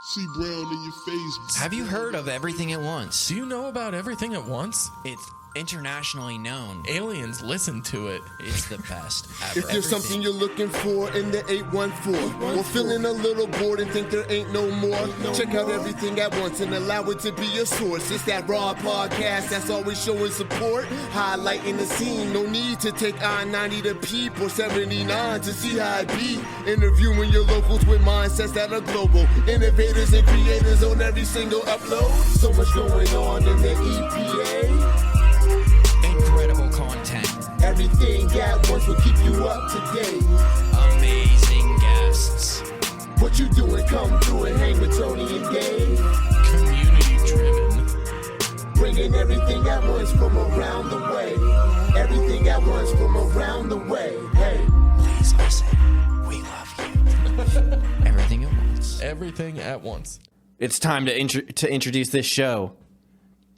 CEE Brown in your face. Have you heard of Everything at Once? Do you know about Everything at Once? It's internationally known. Aliens listen to it. It's the best ever. If there's something you're looking for in the 814, or feeling a little bored and think there ain't no more, check out Everything at Once and allow it to be your source. It's that raw podcast that's always showing support, highlighting the scene. No need to take I-90 to Peep or 79 to see how it be. Interviewing your locals with mindsets that are global. Innovators and creators on every single upload. So much going on in the EPA. Incredible content. Everything at Once will keep you up to date. Amazing guests. What you doing? Come through and hang with Tony and Dave. Community driven. Bringing everything at once from around the way. Everything at once from around the way. Hey. Please listen. We love you. Everything at Once. Everything at Once. It's time to introduce this show.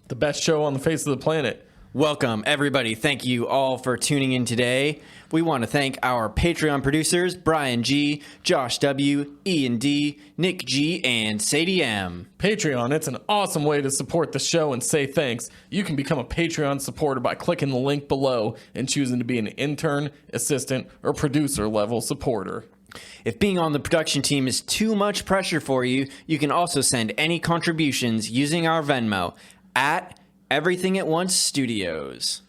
The best show on the face of the planet. Welcome, everybody. Thank you all for tuning in today. We want to thank our Patreon producers, Brian G., Josh W., Ian D., Nick G., and Sadie M. Patreon, it's an awesome way to support the show and say thanks. You can become a Patreon supporter by clicking the link below and choosing to be an intern, assistant, or producer level supporter. If being on the production team is too much pressure for you, you can also send any contributions using our Venmo at Everything at Once Studios.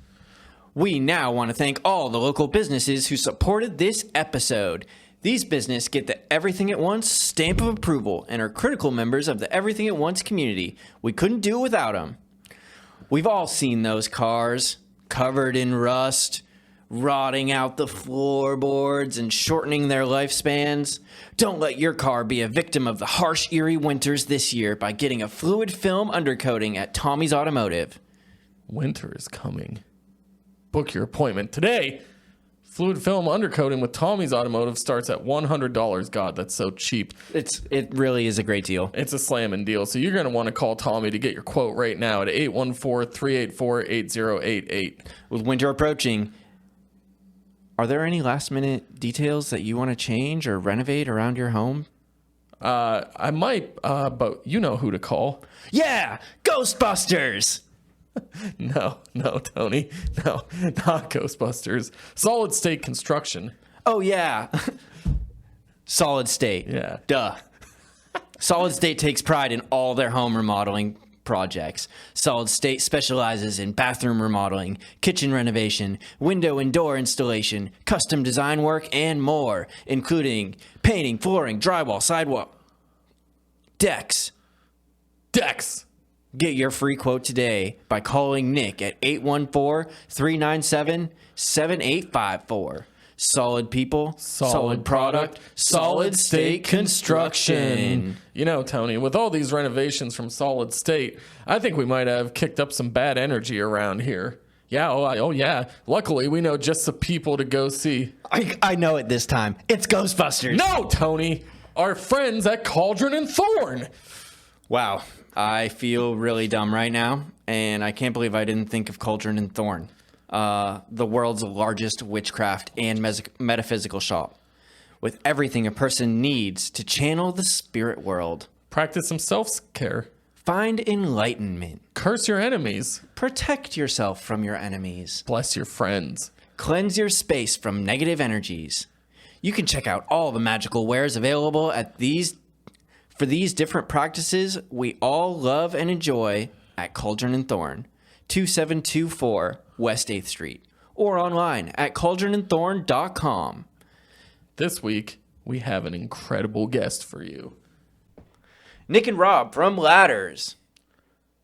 We now want to thank all the local businesses who supported this episode. These businesses get the Everything at Once stamp of approval and are critical members of the Everything at Once community. We couldn't do it without them. We've all seen those cars covered in rust, rotting out the floorboards and shortening their lifespans. Don't let your car be a victim of the harsh Erie winters this year by getting a fluid film undercoating at Tommy's Automotive. Winter is coming. Book your appointment today. Fluid film undercoating with Tommy's Automotive starts at $100. God, that's so cheap. It really is a great deal. It's a slamming deal. So you're going to want to call Tommy to get your quote right now at 814-384-8088. With winter approaching, are there any last-minute details that you want to change or renovate around your home? I might, but you know who to call. Yeah! Ghostbusters! No, Tony. No, not Ghostbusters. Solid State Construction. Oh, yeah. Solid State. Yeah. Duh. Solid State takes pride in all their home remodeling projects. Solid State specializes in bathroom remodeling, kitchen renovation, window and door installation, custom design work, and more, including painting, flooring, drywall, sidewalk, decks. Get your free quote today by calling Nick at 814-397-7854. Solid people, solid product, solid state construction. You know, Tony, with all these renovations from Solid State, I think we might have kicked up some bad energy around here. Yeah, oh yeah. Luckily, we know just the people to go see. I know it this time. It's Ghostbusters. No, Tony. Our friends at Cauldron and Thorne. Wow. I feel really dumb right now, and I can't believe I didn't think of Cauldron and Thorne. The world's largest witchcraft and metaphysical shop, with everything a person needs to channel the spirit world. Practice some self-care. Find enlightenment. Curse your enemies. Protect yourself from your enemies. Bless your friends. Cleanse your space from negative energies. You can check out all the magical wares available for these different practices we all love and enjoy at Cauldron and Thorne, 2724 West 8th Street, or online at cauldronandthorne.com. This week, we have an incredible guest for you. Nick and Rob from Ladders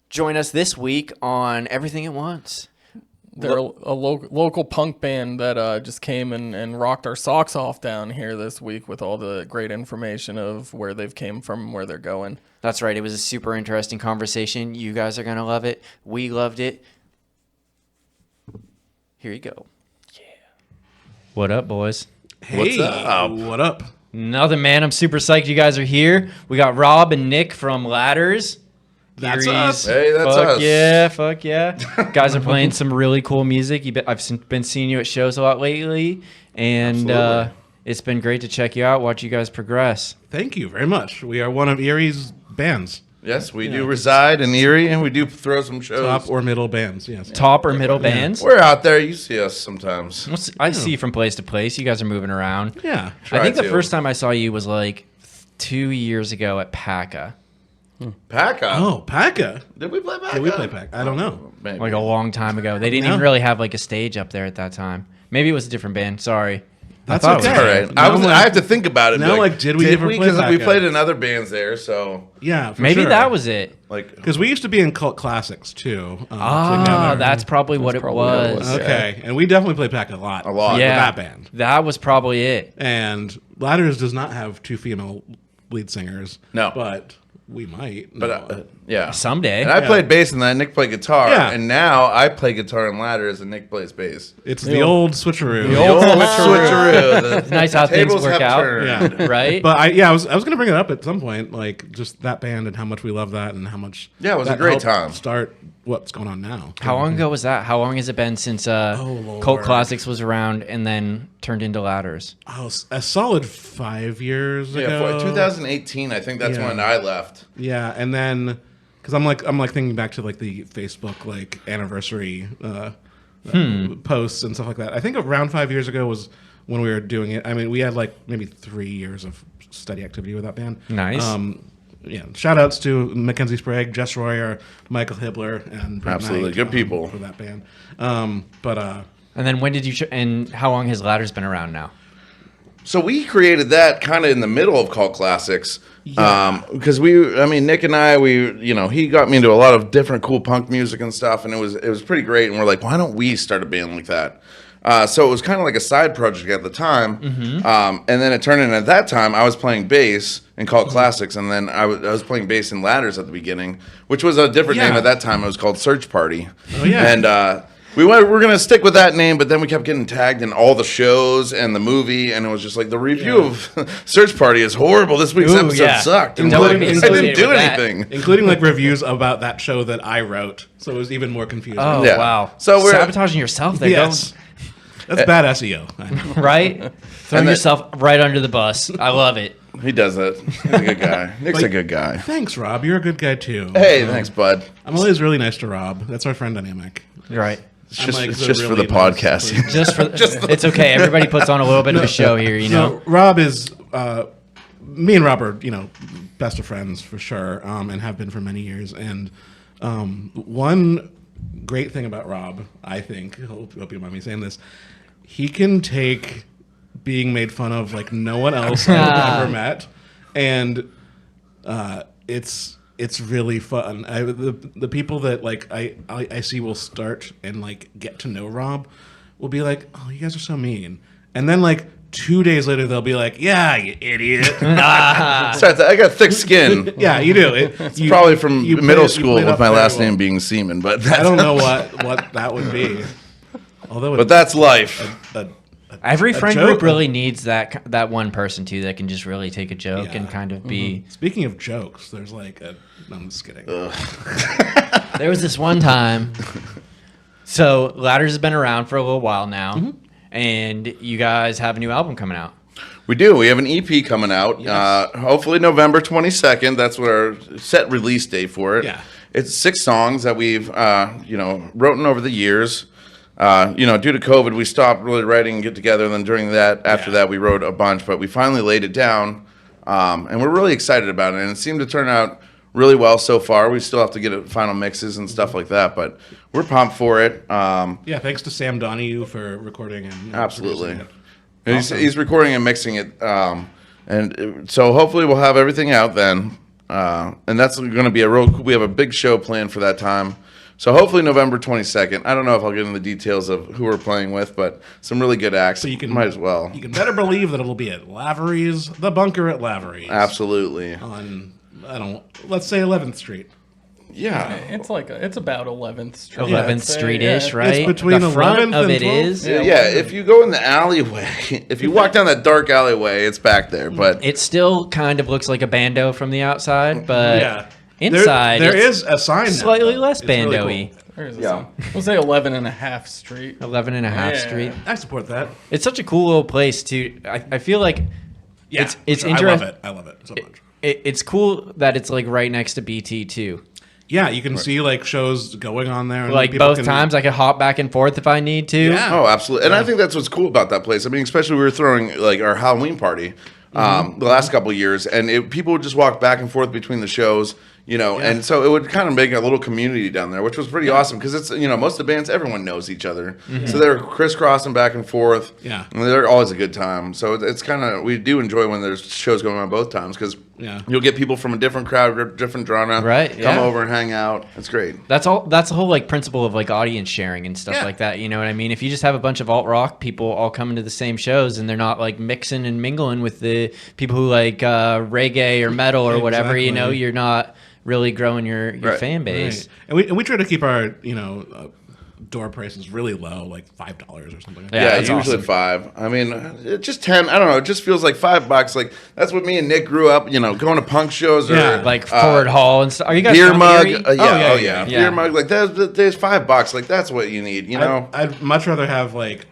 join us this week on Everything at Once. They're a local punk band that just came and rocked our socks off down here this week with all the great information of where they've came from and where they're going. That's right. It was a super interesting conversation. You guys are going to love it. We loved it. Here you go. Yeah. What up, boys? Hey, what up? Nothing, man. I'm super psyched you guys are here. We got Rob and Nick from Ladders. That's Erie's. us. Hey, that's us. Fuck yeah. Guys are playing some really cool music. I've been seeing you at shows a lot lately, and it's been great to check you out, watch you guys progress. Thank you very much. We are one of Erie's bands. Yes, we do reside in Erie, and we do throw some shows. Top or middle bands, yes. Top or middle bands? We're out there. You see us sometimes. I see you from place to place. You guys are moving around. Yeah. I think the to. first time I saw you was like 2 years ago at PACA. PACA. Oh, PACA. Did we play PACA? Yeah, we play PACA. I don't know. Maybe. Like a long time ago. They didn't even really have like a stage up there at that time. Maybe it was a different band. Sorry. That's thought it was okay. All right. Now I have to think about it. now, Like, did we ever play Because we PACA? played in other bands there, so Yeah, for Maybe sure. that was it. like Because we used to be in Cult Classics, too. Ah, together. that's probably what it probably what it was. was. Okay, and we definitely played PACA a lot. A lot. With Yeah. that band. That was probably it. And Ladders does not have 2 female lead singers. No. But we might. But yeah. Someday. And I played bass in that. Nick played guitar. Yeah. And now I play guitar and ladders, and Nick plays bass. It's the old switcheroo. The old switcheroo. The Nice how things tables work have out. turned. Yeah. Right? But I was going to bring it up at some point, like just that band and how much we love that and how much. Yeah, it was a that great helped time. Start what's going on now. How long ago was that? How long has it been since Lord. Cult Classics was around and then turned into Ladders? Oh, a solid 5 years Yeah, ago. 2018, I think that's Yeah. when I left. Yeah, and then because I'm like thinking back to like the Facebook like anniversary posts and stuff like that. I think around 5 years ago was when we were doing it. I mean, we had like maybe 3 years of steady activity with that band. Nice. Yeah, shout outs to Mackenzie Sprague, Jess Royer, Michael Hibbler, and Brett Absolutely, Knight, good people. for that band. And then when did you and how long has Ladders been around now? So we created that kind of in the middle of Cult Classics. Because Nick and I, he got me into a lot of different cool punk music and stuff, and it was pretty great. And we're like, why don't we start a band like that? So it was kind of like a side project at the time. And then it turned into, at that time, I was playing bass in Cult Classics, and then I was playing bass in Ladders at the beginning, which was a different name at that time. It was called Search Party. Oh, yeah. And we're going to stick with that name, but then we kept getting tagged in all the shows and the movie, and it was just like the review of Search Party is horrible. This week's episode sucked. And Don't like, be I didn't associated do with that. anything. including like reviews about that show that I wrote, so it was even more confusing. Oh Yeah. wow! So we're- sabotaging yourself there, yes, that's bad SEO. I know. right? Throwing then- yourself right under the bus. I love it. He does it. He's a good guy. Nick's a good guy. Thanks, Rob. You're a good guy too. Hey, thanks, bud. I'm always really nice to Rob. That's our friend dynamic. Right. It's just for the podcast. It's okay. Everybody puts on a little bit of a show here, you know. No, Rob is. Me and Rob are, best of friends for sure, and have been for many years. And one great thing about Rob, I think, hope you don't mind me saying this, he can take being made fun of like no one else I've ever met, and it's really fun. The people that like I see will start and like get to know Rob will be like, oh, you guys are so mean, and then like 2 days later they'll be like, yeah, you idiot. I got thick skin. Yeah, you do. It's Probably from middle school with my last name being Seaman, but I don't know what that would be. Although, but that's life. Every friend joke. group really needs that one person too that can just really take a joke Yeah. and kind of be. Speaking of jokes, there's like I'm just kidding. There was this one time. So Ladders has been around for a little while now, and you guys have a new album coming out. We do. We have an EP coming out. Yes. Hopefully November 22nd. That's what our set release date for it. Yeah. It's 6 songs that we've written over the years. Due to COVID, we stopped really writing and get together. And then after that, we wrote a bunch. But we finally laid it down, and we're really excited about it. And it seemed to turn out really well so far. We still have to get final mixes and stuff like that, but we're pumped for it. Yeah, thanks to Sam Donahue for recording and Absolutely. producing it. Awesome. He's recording and mixing it, so hopefully we'll have everything out then. And that's going to be we have a big show planned for that time. So hopefully November 22nd. I don't know if I'll get into the details of who we're playing with, but some really good acts. So you can might as well. You can better believe that it'll be at Lavery's, the bunker at Lavery's. Absolutely. On let's say 11th Street. Yeah. It's about 11th Street. 11th Street-ish, right? It's between the front 11th of and it 12th. is. Yeah, if you go in the alleyway, if you walk down that dark alleyway, it's back there. But It still kind of looks like a bando from the outside, but Yeah. inside there it's is a sign. now, slightly though. less It's really bando-y. cool. Where is this? Yeah. We'll say 11.5 Street. 11 and a half Yeah. Street. I support that. It's such a cool little place too. I feel like Yeah, it's sure. I interesting. love it. I love it so much. it's cool that it's like right next to BT too. Yeah, you can see like shows going on there. And Like people both can- times, I could hop back and forth if I need to. Yeah. Oh, absolutely. And I think that's what's cool about that place. I mean, especially we were throwing like our Halloween party the last couple of years, and people would just walk back and forth between the shows, and so it would kind of make a little community down there, which was pretty awesome because it's, most of the bands, everyone knows each other. So they're crisscrossing back and forth. Yeah. And they're always a good time. So it's kind of, we do enjoy when there's shows going on both times because you'll get people from a different crowd, different genre, Right, come yeah. over and hang out. It's great. That's the whole like principle of like audience sharing and stuff like that. You know what I mean? If you just have a bunch of alt rock people all coming to the same shows and they're not like mixing and mingling with the people who like reggae or metal or whatever, Exactly. you're not really growing your Right. fan base. Right. And we try to keep our door prices really low, like $5 or something. Like Yeah, Yeah, that's usually awesome. 5. I mean, it just 10. I don't know. It just feels like $5. Like that's what me and Nick grew up. Going to punk shows or Yeah. Like Ford Hall and stuff. Are you guys beer from mug. Erie? Yeah. Yeah. Beer mug. Like there's $5. Like that's what you need. I'd much rather have like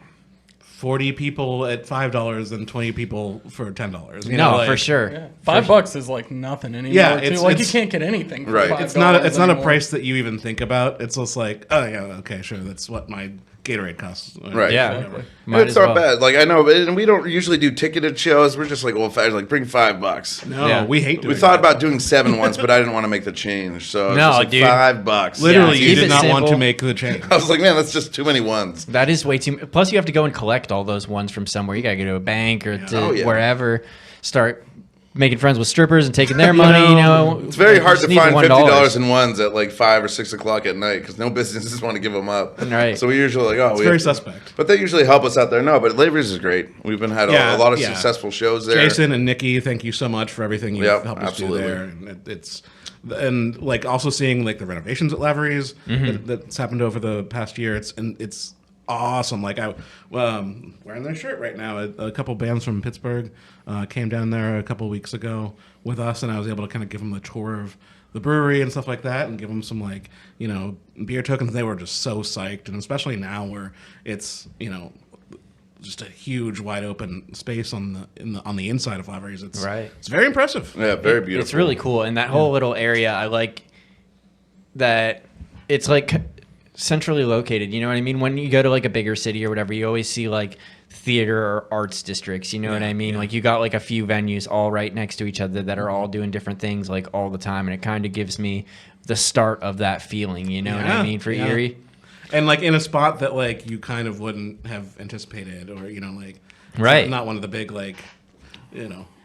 40 people at $5 than 20 people for $10. No, for sure. Yeah. $5 is like nothing anymore. Yeah, too. it's- like you it's- can't get anything. For Right. $5 It's not a anymore. price that you even think about. It's just like, oh yeah, okay, sure, that's what my Gatorade costs. Right. Yeah. Whatever. Might It's as not well. bad. Like I know, and we don't usually do ticketed shows. We're just like old fashioned. Like bring $5. No, Yeah. we hate doing We thought that. about doing 7 once, but I didn't want to make the change. So it was No, just like dude. $5. Literally, Yeah, you keep did it not want to simple. make the change. I was like, man, that's just too many ones. That is way too. Plus, you have to go and collect all those ones from somewhere. You gotta go to a bank or to Oh, yeah. wherever. Start making friends with strippers and taking their money. It's very Like, hard you to just need find the $50 $1. in ones at like 5 or 6 o'clock at night because no businesses want to give them up. Right. So we usually like, oh, It's we very have to- suspect. But they usually help us out there. No, but Labor's is great. We've been had Yeah, a lot of yeah. successful shows there. Jason and Nikki, thank you so much for everything you've Yep, helped absolutely. us do there. And and like also seeing like the renovations at Lavery's that's happened over the past year. It's awesome. Like I wearing their shirt right now. A couple bands from Pittsburgh came down there a couple weeks ago with us, and I was able to kind of give them a tour of the brewery and stuff like that, and give them some like beer tokens. They were just so psyched, and especially now where it's just a huge wide open space on the inside of Lavery's. It's Right. It's very impressive. Yeah, very beautiful. It's really cool, and that whole little area, I like that. It's like centrally located. You know what I mean? When you go to like a bigger city or whatever, you always see like theater or arts districts. You know what I mean? Like you got like a few venues all right next to each other that are all doing different things like all the time, and it kind of gives me the start of that feeling. You know what I Yeah, mean? For yeah. Erie. And like in a spot that like you kind of wouldn't have anticipated, or like it's Right. not one of the big like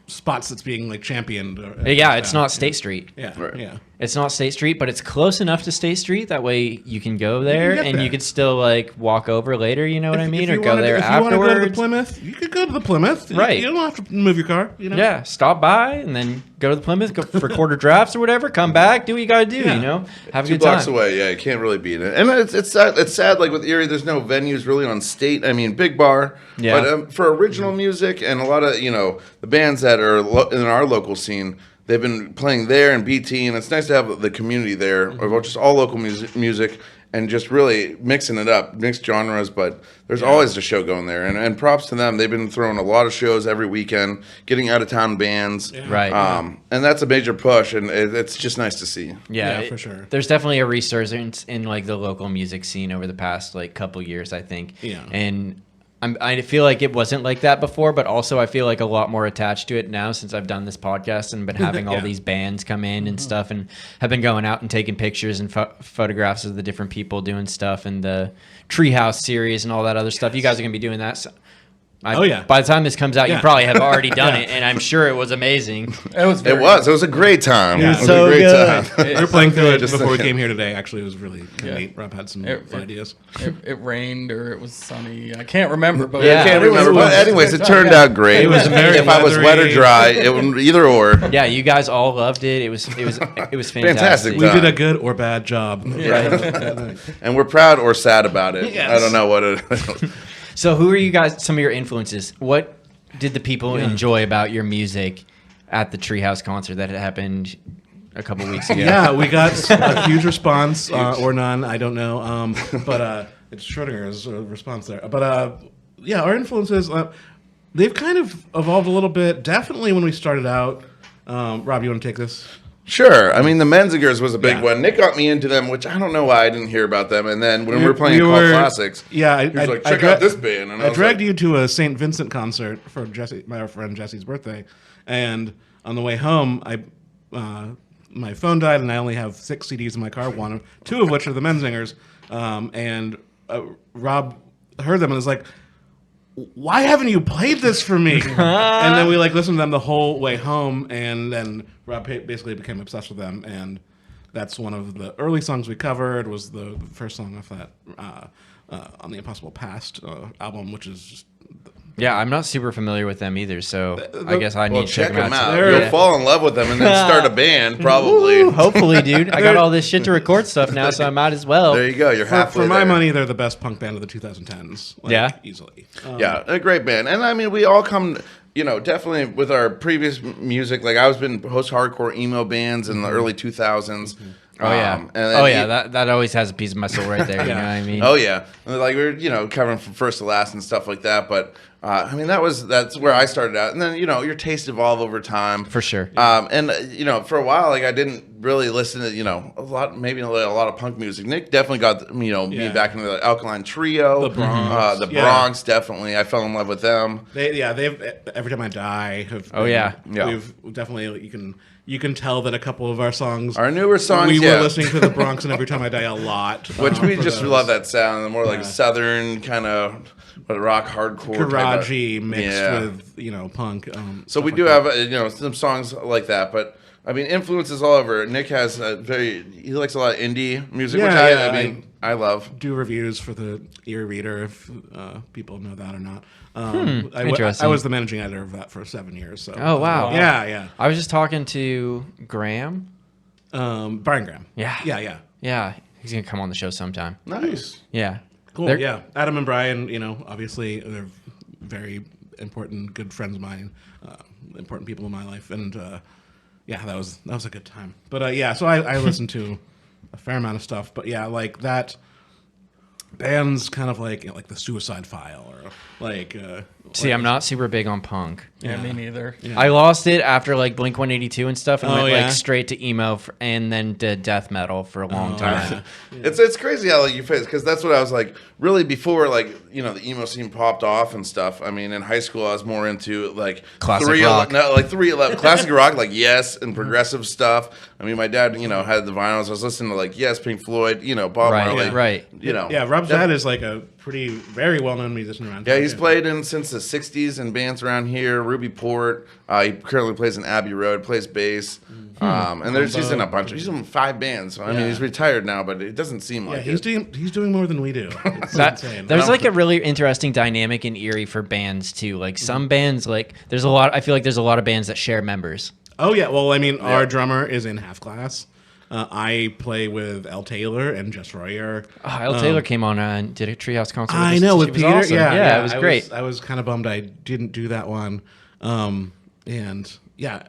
spots that's being like championed. Or, Yeah, it's not State Street. Yeah, Right. yeah. It's not State Street, but it's close enough to State Street. That way you can go there get and there. you could still like walk over later. You know what I mean? Or you go wanted- there if you want to go to the afterwards. Plymouth, you could go to the Plymouth. Right. You don't have to move your car. Yeah, stop by and then go to the Plymouth, go for quarter drafts or whatever. Come back, do what you gotta do. Yeah. You know, have a 2 good blocks time. away. Yeah, you can't really beat it. And it's sad. It's sad. Like with Erie, there's no venues really on state. I mean, Big Bar. Yeah. But for original music and a lot of the bands that are in our local scene, they've been playing there and BT, and it's nice to have the community there of just all local music and just really mixing it up, mixed genres. But there's always a show going there, and props to them. They've been throwing a lot of shows every weekend, getting out of town bands. Right. And that's a major push, and it's just nice to see. Yeah, Yeah, for sure. There's definitely a resurgence in like the local music scene over the past like couple years, I think. Yeah. And I feel like it wasn't like that before, but also I feel like a lot more attached to it now since I've done this podcast and been having all Yeah. these bands come in and stuff, and have been going out and taking pictures and photographs of the different people doing stuff and the Treehouse series and all that other stuff. You guys are gonna be doing that. So Oh, yeah. By the time this comes out, you Yeah. probably have already done it, and I'm sure it was amazing. It was. It was a great time. Yeah. It was So a great good. time. We were playing through it Just before we saying. came here today. Actually, it was really kind of Yeah. neat. Rob had some It- fun ideas. It rained or it was sunny. I can't remember, but Yeah. I can't it was- remember, it but was- anyways, it turned yeah. out great. It was very if I was wet or leathery. dry, it would either or. Yeah, you guys all loved it. It was fantastic. Fantastic. We did a good or bad job. And we're proud or sad about it. Yes. I don't know what it. So, who are you guys? Some of your influences. What did the people enjoy about your music at the Treehouse concert that had happened a couple weeks ago? Yeah, we got a huge response, or none. I don't know. But it's Schrodinger's response there. But yeah, our influences, they've kind of evolved a little bit. Definitely when we started out, Rob, you want to take this? Sure. I mean, the Menzingers was a big Yeah. one. Nick got me into them, which I don't know why I didn't hear about them. And then when we were playing Cult Classics, yeah, he was like, check out this band. And I was dragged like, you to a St. Vincent concert for my friend Jesse's birthday, and on the way home, my phone died, and I only have 6 CDs in my car. Two of which are the Menzingers, and Rob heard them and was like, why haven't you played this for me? And then we listened to them the whole way home, and then Rob basically became obsessed with them, and that's one of the early songs we covered. Was the first song off that on the Impossible Past album, which is just Yeah, I'm not super familiar with them either, so I guess I need well, to check them out. They're- You'll fall in love with them and then start a band, probably. Ooh, hopefully, dude. I got all this shit to record stuff now, so I might as well. There you go. You're halfway for my there. money, they're the best punk band of the 2010s. Yeah? Easily. Yeah, a great band. And I mean, we all come, definitely with our previous music. Like, I was been post-hardcore emo bands in the early 2000s. Oh yeah, And that always has a piece of my soul right there. You know what I mean? Oh yeah, like we were covering from first to last and stuff like that. But I mean that's where I started out, and then your taste evolved over time For sure. And for a while, like I didn't really listen to a lot of punk music. Nick definitely got me back into the Alkaline Trio, The Bronx. the Yeah. Bronx definitely. I fell in love with them. They've Every Time I Die. Yeah. Yeah. We've definitely you can tell that a couple of our songs, Our newer songs, we yeah. were listening to the Bronx and Every Time I Die a lot, Which we for just those. love that sound, the more like Yeah. southern kind of rock hardcore, type of- garagey mixed Yeah. with punk. So we stuff do like that. have some songs like that, but I mean influences all over. Nick has he likes a lot of indie music, which Yeah, I love. Do reviews for the Erie Reader if people know that or not. Interesting. I was the managing editor of that for 7 years. So Oh, wow. yeah. I was just talking to Graham. Brian Graham. Yeah. Yeah. Yeah, he's gonna come on the show sometime. Nice. Yeah. Cool. They're- Yeah, Adam and Brian. Obviously they're very important, good friends of mine, important people in my life, and yeah, that was a good time. But yeah, so I listened to a fair amount of stuff. But yeah, like that bands kind of like the Suicide File or like. See, I'm not super big on punk. Yeah, me neither. Yeah. I lost it after like Blink 182 and stuff, and Oh, went yeah? like straight to emo and then to death metal for a long time. It's crazy how you face because that's what I was like really before the emo scene popped off and stuff. I mean in high school I was more into like Classic 311 rock. like 311 classic rock like Yes and progressive stuff. I mean my dad had the vinyls. I was listening to like Yes, Pink Floyd, Bob Right, Marley, right. Yeah, Rob's dad is like a very well-known musician around. Yeah, town, he's too. played in since the '60s in bands around here. Ruby Port. He currently plays in Abbey Road, plays bass, and he's in a bunch. He's in 5 bands. So, I mean, he's retired now, but it doesn't seem like Yeah, it. he's doing more than we do. It's That- insane. there's like a really interesting dynamic in Erie for bands too. Like some bands, like there's a lot. I feel like there's a lot of bands that share members. Oh yeah, well I mean our drummer is in Half Glass. I play with L. Taylor and Jess Royer. Oh, L. Taylor came on and did a Treehouse concert. I us. know She with was Peter. awesome. Yeah, it was great. I was kind of bummed I didn't do that one. And yeah,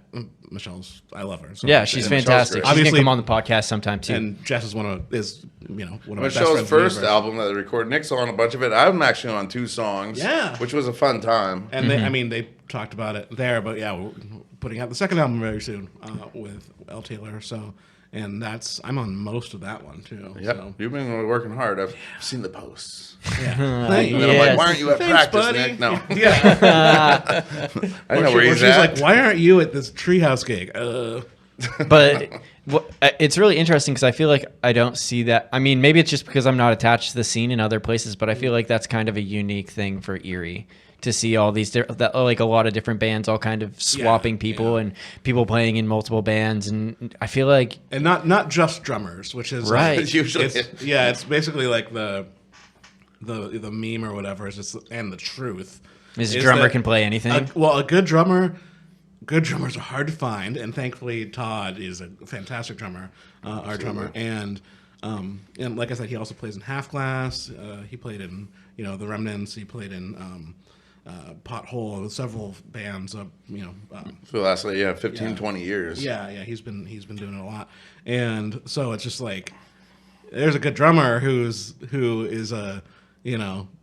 Michelle's. I love her. So Yeah, she's Michelle's fantastic. great. She's Obviously- gonna come on the podcast sometime too. And Jess is one of my best Michelle's friends in the first universe. album that they recorded, Nick's on a bunch of it. I'm actually on 2 songs. Yeah. which was a fun time. And they talked about it there, but yeah, we're putting out the second album very soon with L. Taylor. So, and I'm on most of that one too. Yep, So. you've been working hard. I've seen the posts. Yeah. And then I'm Yes. like, why aren't you at Thanks, practice, buddy. Nick? No, Yeah. I know where Or he's she's at. like, why aren't you at this Treehouse gig? But it's really interesting because I feel like I don't see that. I mean, maybe it's just because I'm not attached to the scene in other places, but I feel like that's kind of a unique thing for Erie to see all these like a lot of different bands all kind of swapping people and people playing in multiple bands, and I feel like And not just drummers, which is Right. It's usually it's basically like the meme or whatever is just and the truth this is drummer that can play anything. a good drummers are hard to find, and thankfully Todd is a fantastic drummer, our drummer, and like I said, he also plays in Half Glass. He played in the Remnants. He played in Pothole, several bands. for the last 15, 20 years. Yeah, he's been doing it a lot, and so it's just like there's a good drummer who is a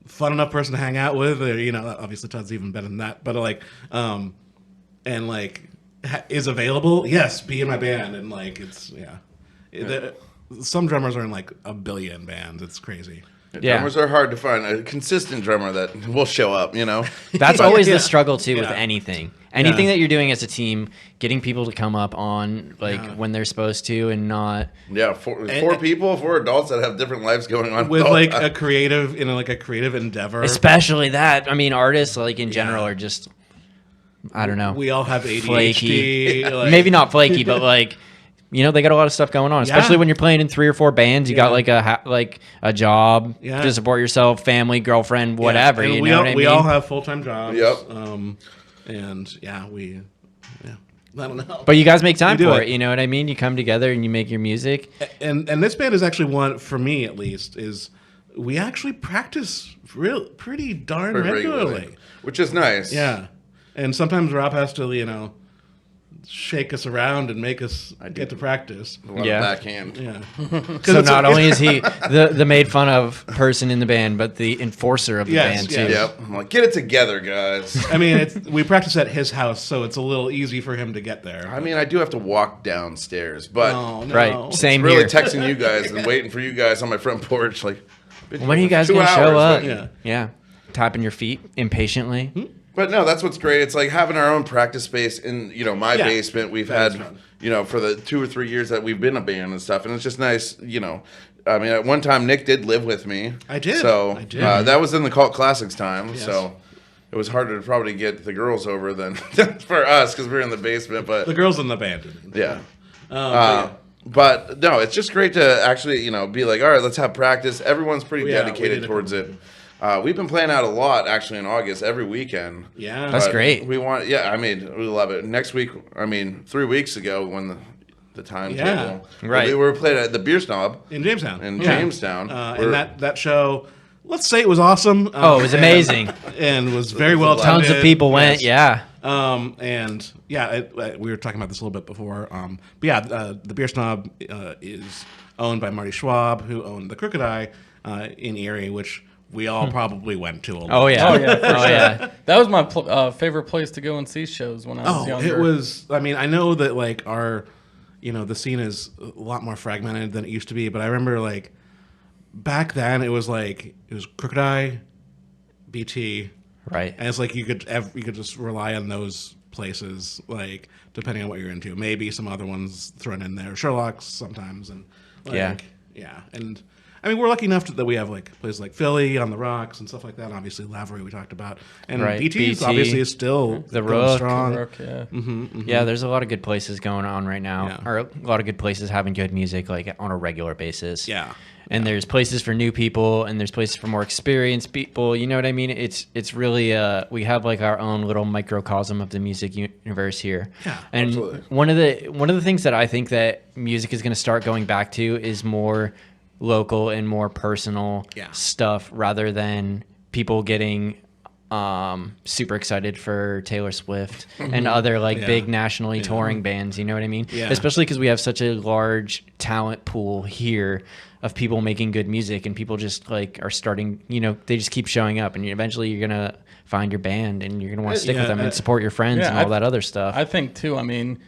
fun enough person to hang out with. Or, obviously Todd's even better than that, but and like is available, yes, be in my band. And like, it's some drummers are in like a billion bands. It's crazy. Yeah. Drummers are hard to find. A consistent drummer that will show up, you know? That's always the struggle too with Yeah. anything. Anything that you're doing as a team, getting people to come up on when they're supposed to and not. Yeah, four adults that have different lives going on. With like a creative, a creative endeavor. Especially that. I mean, artists like in general are just, I don't know. We all have ADHD. Flaky. like- Maybe not flaky, but like, you know, they got a lot of stuff going on. Especially when you're playing in 3 or 4 bands. You got like a job to support yourself, family, girlfriend, whatever. And You we know all, what I mean? We all have full-time jobs. Yep. And I don't know. But you guys make time We do for it. it. You know what I mean? You come together and you make your music. And this band is actually one, for me at least, is we actually practice pretty darn regularly. Which is nice. Yeah. And sometimes Rob has to, shake us around and make us get to practice. A lot Yeah. of backhand. Yeah. So not only is he the made fun of person in the band, but the enforcer of the Yes, band yes. too. Yep. I'm like, get it together, guys. I mean, we practice at his house, so it's a little easy for him to get there. I mean, I do have to walk downstairs, but Oh, no. Right. Same really here. texting you guys and waiting for you guys on my front porch, like, When are you guys 2 gonna show hours, up? like- Yeah. Tapping your feet impatiently. But no, that's what's great. It's like having our own practice space in, my Yeah. basement. We've That is had, fun. for the 2 or 3 years that we've been a band and stuff. And it's just nice, I mean, at one time, Nick did live with me. I did. So I did. That was in the Cult Classics time. Yes. So it was harder to probably get the girls over than for us because we were in the basement. But The girls in the band. yeah. But no, it's just great to actually, be like, all right, let's have practice. Everyone's pretty Yeah, we dedicated did a towards couple. it. We've been playing out a lot actually in August every weekend. Yeah. That's But great. We want, we love it. Next week, 3 weeks ago when the timetable, Yeah. Right. we were playing at the Beer Snob In Jamestown. in Yeah. Jamestown. And that show, let's say it was awesome. Oh, it was amazing. And was very well done. Tons of people went. Yeah. We were talking about this a little bit before. The Beer Snob is owned by Marty Schwab, who owned the Crooked Eye in Erie, which we all probably went to a lot. Oh yeah. Oh, yeah, for Oh yeah. That was my favorite place to go and see shows when I was Oh, younger. it was. I mean, I know that like our, the scene is a lot more fragmented than it used to be. But I remember like back then it was Crooked Eye, BT, Right. and it's like you could just rely on those places, like depending on what you're into. Maybe some other ones thrown in there, Sherlock's sometimes, and Yeah. and. I mean, we're lucky enough that we have like places like Philly on the Rocks and stuff like that. Obviously, Lavery we talked about, and Right, BT BT, obviously is still The going Rook. strong. Rook, yeah. Yeah, there's a lot of good places going on right now, Yeah. or a lot of good places having good music like on a regular basis. Yeah. And there's places for new people, and there's places for more experienced people. You know what I mean? It's really we have like our own little microcosm of the music universe here. Yeah, and absolutely. one of the things that I think that music is going to start going back to is more local and more personal stuff rather than people getting super excited for Taylor Swift and other big nationally touring bands. You know what I mean? Yeah. Especially because we have such a large talent pool here of people making good music, and people just are starting. They just keep showing up, and eventually you're gonna find your band, and you're gonna want to stick with them and support your friends and all that other stuff. I think too. I mean,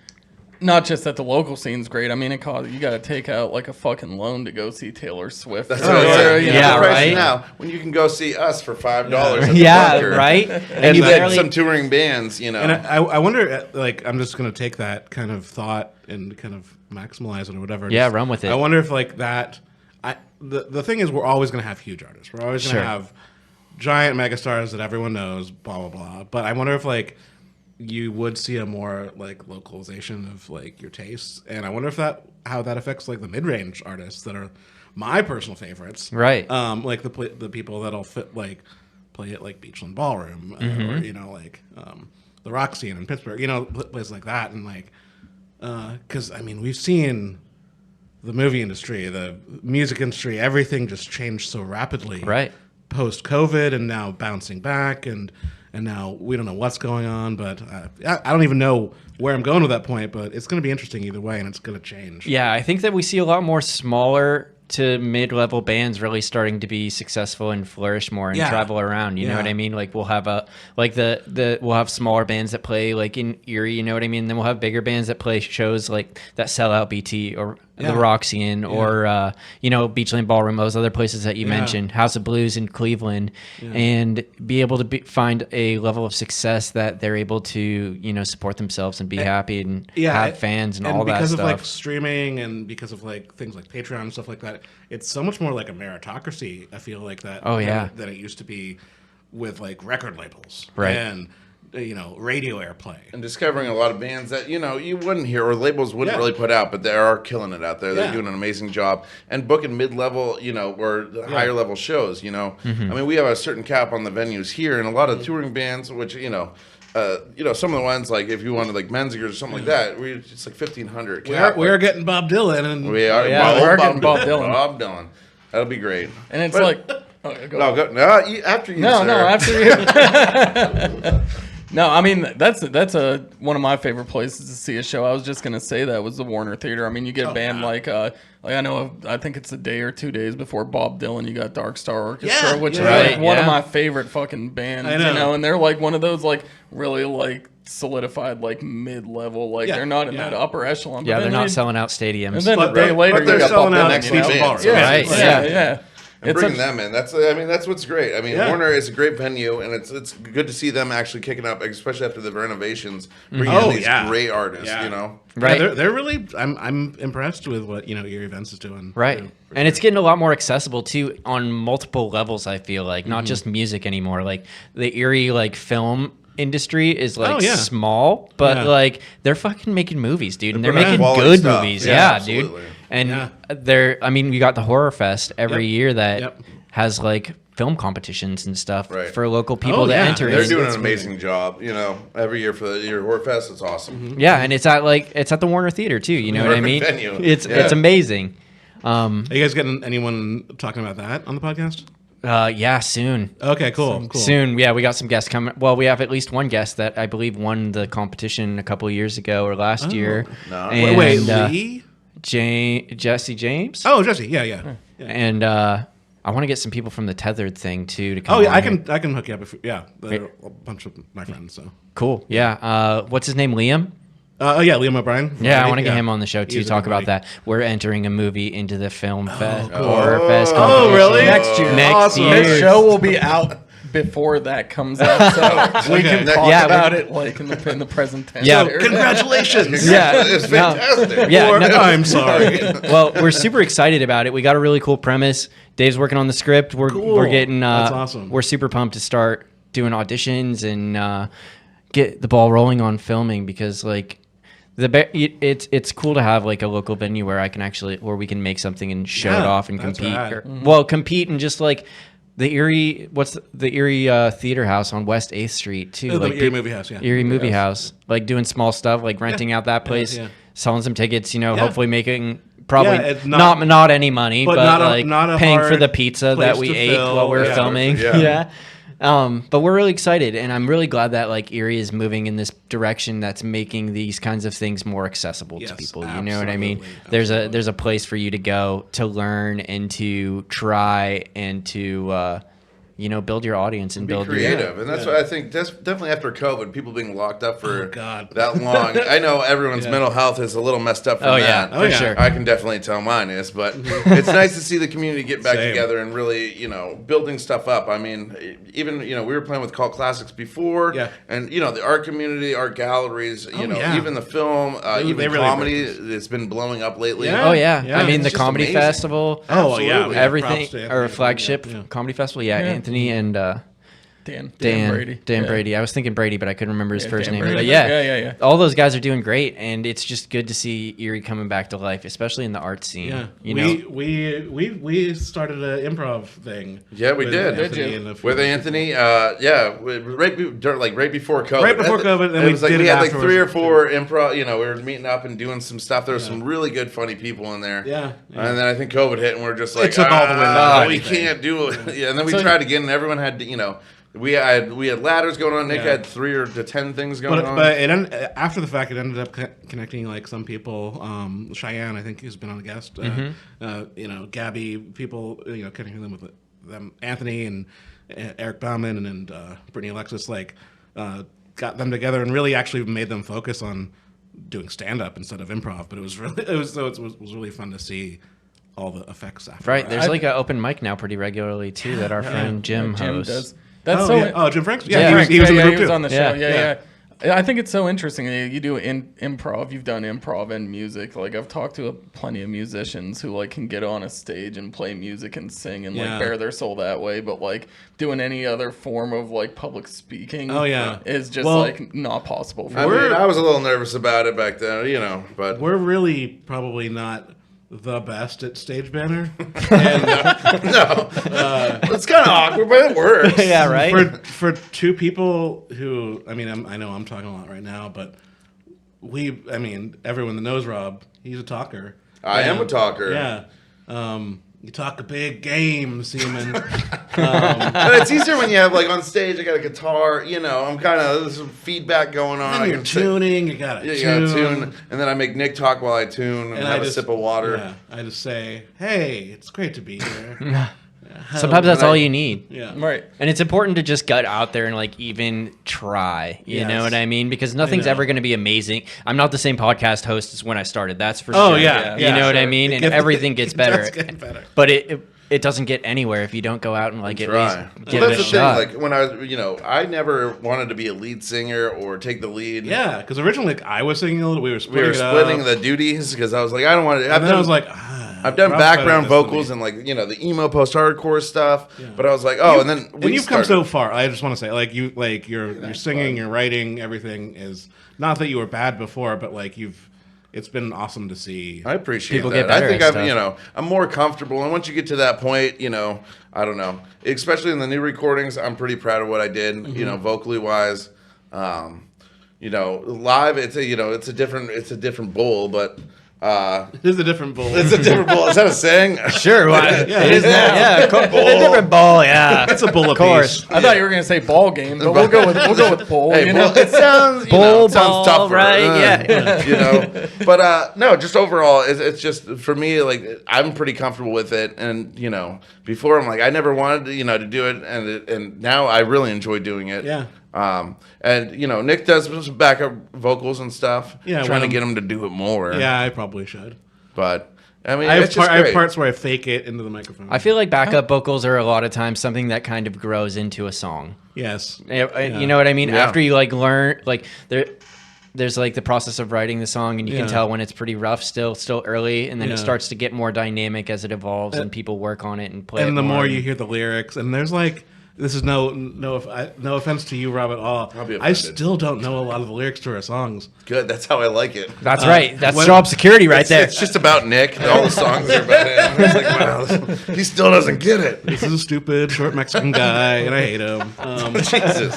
not just that the local scene's great. I mean, you got to take out like a fucking loan to go see Taylor Swift. That's what I said. yeah, The price right? Now, when you can go see us for $5. Yeah, right. And you then barely- some touring bands, And I wonder, I'm just going to take that kind of thought and kind of maximize it or whatever. Yeah, Just- run with it. I wonder if the thing is, we're always going to have huge artists. We're always going to Sure. have giant megastars that everyone knows, blah, blah, blah. But I wonder if you would see a more localization of your tastes. And I wonder if how that affects the mid-range artists that are my personal favorites. Right. The people that'll fit play at Beachland Ballroom or the rock scene in Pittsburgh, places like that, and because we've seen the movie industry, the music industry, everything just changed so rapidly, Right. post COVID, and now bouncing back, and now we don't know what's going on, but I don't even know where I'm going with that point, but it's going to be interesting either way, and it's going to change. Yeah, I think that we see a lot more smaller to mid-level bands really starting to be successful and flourish more and travel around. You know what I mean? Like we'll have we'll have smaller bands that play like in Erie. You know what I mean? Then we'll have bigger bands that play shows like that sell out BT or the Roxy or Beachland Ballroom, those other places that you mentioned, House of Blues in Cleveland, and be able to find a level of success that they're able to support themselves and be happy and have fans and all that because stuff. of like streaming and because of like things like Patreon and stuff like that, it's so much more like a meritocracy. I feel like that. Than it used to be with like record labels, right? And radio airplay and discovering a lot of bands that you wouldn't hear or labels wouldn't really put out, but they are killing it out there. They're doing an amazing job and booking mid-level, or higher level shows. I mean, we have a certain cap on the venues here, and a lot of touring bands, which some of the ones like if you wanted like Menzingers or something like that, it's like 1,500. We're getting Bob Dylan, and we are. We're getting Bob Dylan. Bob Dylan, that'll be great. And it's after you. After you. No, I mean that's one of my favorite places to see a show. I was just gonna say that was the Warner Theater. I mean, you get a band like I think it's a day or 2 days before Bob Dylan. You got Dark Star Orchestra, which is like one of my favorite fucking bands. And they're like one of those like really like solidified like mid-level, like they're not in that upper echelon. Yeah, they're not selling out stadiums. And then a day later, but they're you got selling Bob out Dylan. Right? Yeah. And bringing them in. That's what's great. I mean, Warner is a great venue, and it's good to see them actually kicking up, especially after the renovations, bringing in these great artists. Right? They're really. I'm impressed with what Erie Events is doing. Right, and it's getting a lot more accessible too on multiple levels. I feel like not just music anymore. Like the Erie film industry is like small, but like they're fucking making movies, dude, and they're making good movies. Yeah, dude. And we got the Horror Fest every year that has like film competitions and stuff for local people to enter. They're doing an amazing job, every year for the Erie Horror Fest. It's awesome. Yeah, and it's at the Warner Theater too. You know what I mean? Venue. It's amazing. Are you guys getting anyone talking about that on the podcast? Soon. Okay, cool. Soon, we got some guests coming. Well, we have at least one guest that I believe won the competition a couple of years ago or last year. No. And, wait, Lee? Jesse James. Oh, Jesse, yeah. And I want to get some people from the Tethered thing too to come. Oh yeah, on I can hook you up. They're a bunch of my friends. So cool. Yeah. What's his name? Liam. Liam O'Brien. Yeah, I want to get him on the show too. Talk about that. We're entering a movie into the film fest, horror fest. Really? Next year. Next year. This show will be out before that comes out, so we can talk about it like in the present tense. Yeah, congratulations. It's fantastic. I'm sorry. Well, we're super excited about it. We got a really cool premise. Dave's working on the script. We're getting. That's awesome. We're super pumped to start doing auditions and get the ball rolling on filming because like. It's cool to have like a local venue where we can make something and show it off and compete. Compete and just like the Erie, the Erie Theater House on West 8th Street too. The Erie Movie House, Erie Movie House, like doing small stuff, like renting out that place, selling some tickets. Hopefully making probably not any money, but like paying for the pizza that we ate while we were filming. But we're really excited, and I'm really glad that like Erie is moving in this direction that's making these kinds of things more accessible to people. You know what I mean? There's a place for you to go to learn and to try and to build your audience and build creative. And that's what I think. Definitely after COVID, people being locked up for that long. I know everyone's mental health is a little messed up from that. For sure. I can definitely tell mine is, but it's nice to see the community get back together and really, building stuff up. I mean, even, we were playing with Cult Classics before, and, the art community, art galleries, even the film, even comedy, it's been blowing up lately. I mean, the comedy festival. Everything, or flagship comedy festival. Anthony and Dan Brady. I was thinking Brady, but I couldn't remember his first name. Brady. But all those guys are doing great, and it's just good to see Erie coming back to life, especially in the art scene. Yeah, we started an improv thing. Yeah, we did. With Anthony. Right before COVID. Right before COVID, and it was like we had like 3 or 4 improv. We were meeting up and doing some stuff. There was some really good, funny people in there. Yeah. And then I think COVID hit, and we're just like, it took all the way down. We can't do it. And then we tried again, and everyone had to, We had ladders going on. Nick Yeah. had 3 to 10 things going on. But after the fact, it ended up connecting like some people. Cheyenne, I think, has been on a guest. Gabby, people, connecting them with them. Anthony and Eric Bauman and Brittany Alexis, got them together and really actually made them focus on doing stand up instead of improv. But it was really fun to see all the effects after. Right. that. There's like an open mic now pretty regularly too that our friend Jim hosts. does. That's Jim Franks? Yeah, he was in the group he was too. on the show. Yeah. Yeah. I think it's so interesting. You do improv. You've done improv and music. Like I've talked to plenty of musicians who like can get on a stage and play music and sing and like bare their soul that way. But like doing any other form of like public speaking, is just like not possible for me. I was a little nervous about it back then, but We're really probably not the best at stage banner. it's kind of awkward, but it works. Yeah, right. For two people who, I know I'm talking a lot right now, but everyone that knows Rob, he's a talker. I am a talker. Yeah. You talk a big game, Seaman. But it's easier when you have on stage. I got a guitar. I'm kind of there's some feedback going on. And you're tuning. You got to tune, and then I make Nick talk while I tune and have a sip of water. Yeah, I just say, "Hey, it's great to be here." Sometimes that's all you need. Yeah. Right. And it's important to just gut out there and even try. You know what I mean? Because nothing's ever going to be amazing. I'm not the same podcast host as when I started. That's for sure. Yeah. You know what I mean? And everything gets better. It does get better. But it doesn't get anywhere if you don't go out and at least give it a shot. Thing. When I was, I never wanted to be a lead singer or take the lead. Yeah, because originally I was singing a little. We were splitting the duties because I was like, I don't want to. And then I was like, I've done background vocals and the emo post-hardcore stuff, but I was like, and then you've come so far. I just want to say, you're singing, you're writing, everything is not that you were bad before, but it's been awesome to see. I appreciate people that. get better I think at stuff. I'm more comfortable, and once you get to that point, I don't know, especially in the new recordings, I'm pretty proud of what I did, vocally wise. Live, it's a different bowl, but. It is a different bowl. It's a different bowl. Is that a saying? Sure. It is now. Yeah, a different ball. Yeah, It's a bowl of course. I thought you were gonna say ball game, but we'll go with bowl. Hey, it sounds bowl, sounds ball, tougher, right? Yeah. But no, just overall, it's just for me. I'm pretty comfortable with it, and before I'm I never wanted to do it, and now I really enjoy doing it. Yeah. And Nick does some backup vocals and stuff. Yeah, trying to get him to do it more. Yeah, I probably should. But I mean, I it's just have great. parts where I fake it into the microphone. I feel like backup vocals are a lot of times something that kind of grows into a song. Yes. You know what I mean? Yeah. After you learn there's the process of writing the song, and you can tell when it's pretty rough still early, and then it starts to get more dynamic as it evolves and people work on it and play. And it the more and- you hear the lyrics, and there's this is no offense to you, Rob, at all. I'll be I offended. still don't know a lot of the lyrics to our songs. Good. That's how I like it. That's right. That's job security right there. It's just about Nick. All the songs are about him. It's wow, he still doesn't get it. This is a stupid short Mexican guy, and I hate him. Jesus.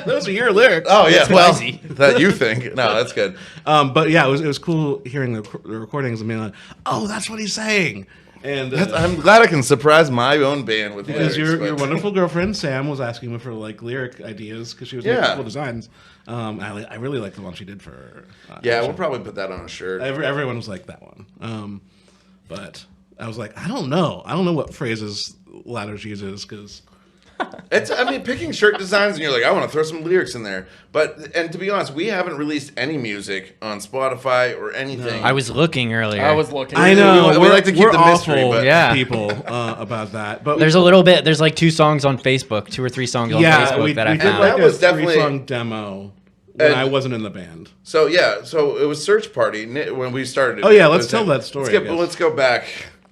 Those are your lyrics. Oh yeah. Well, that you think? No, that's good. But yeah, it was cool hearing the recordings and being like, "Oh, that's what he's saying." And I'm glad I can surprise my own band with because lyrics. your wonderful girlfriend Sam was asking me for lyric ideas because she was making cool designs. I really like the one she did for. Yeah, we'll probably put that on a shirt. Everyone was like that one. But I was like, I don't know what phrases Ladders uses because. Picking shirt designs and you're like, I want to throw some lyrics in there. And to be honest, we haven't released any music on Spotify or anything. I was looking earlier. I was looking. I know we like to keep we're the mystery, awful but people about that. But There's a little bit. There's 2 songs on Facebook, 2 or 3 songs on Facebook that I did found. That a was definitely- 3-song demo when And- I wasn't in the band. So it was Search Party when we started. Oh, yeah, let's tell that story, I guess. Let's go back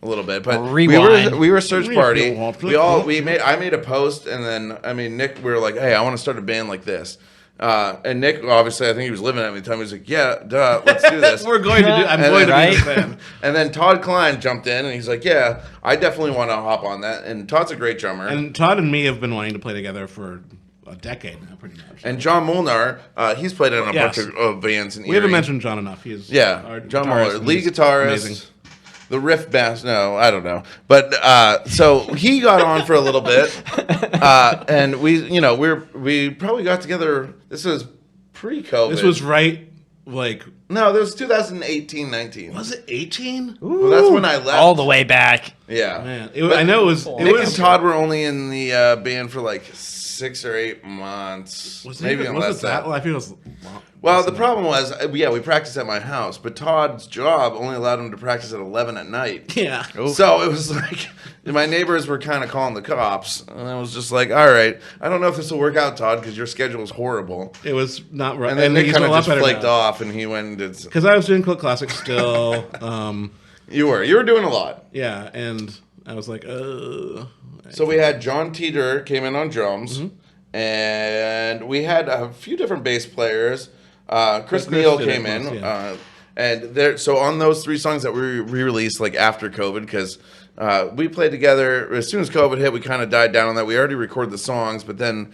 a little bit. But Rewind. we were Search Party. Rewind. I made a post, and then Nick, we were like, hey, I want to start a band like this. And Nick, obviously, I think he was living at me at the time. He was like, yeah, duh, let's do this. I'm going to be right? the band. And then Todd Klein jumped in, and he's like, yeah, I definitely want to hop on that. And Todd's a great drummer. And Todd and me have been wanting to play together for a decade now, pretty much. And John Molnar, he's played in a Yes. bunch of bands in Erie. we haven't mentioned John enough. He's our John guitarist, Molnar, and lead he's guitarist. amazing. the riff bass. No, I don't know. But so he got on for a little bit, and we probably got together. This was pre-COVID. This was right, like, no, this was 2018, 19. was it 18? Well, that's when I left. All the way back. Yeah. Man, I know it was. Nick and Todd were only in the band for like 6 or 8 months. Maybe was less it than that? that. Well, I feel it was. Well, the problem was, we practiced at my house, but Todd's job only allowed him to practice at 11 at night. Yeah. So it was like, my neighbors were kind of calling the cops, and I was just like, all right, I don't know if this will work out, Todd, because your schedule is horrible. It was not right. And then Nick he's kind a of lot just better flaked now. off, and he went and did. Because I was doing Cult Classic still. You were doing a lot. Yeah, and I was like, So we had John Teeter came in on drums, and we had a few different bass players. Chris Neal did it came in, once, yeah. and there. So on those 3 songs that we re-released, like after COVID, because we played together as soon as COVID hit. We kind of died down on that. We already recorded the songs, but then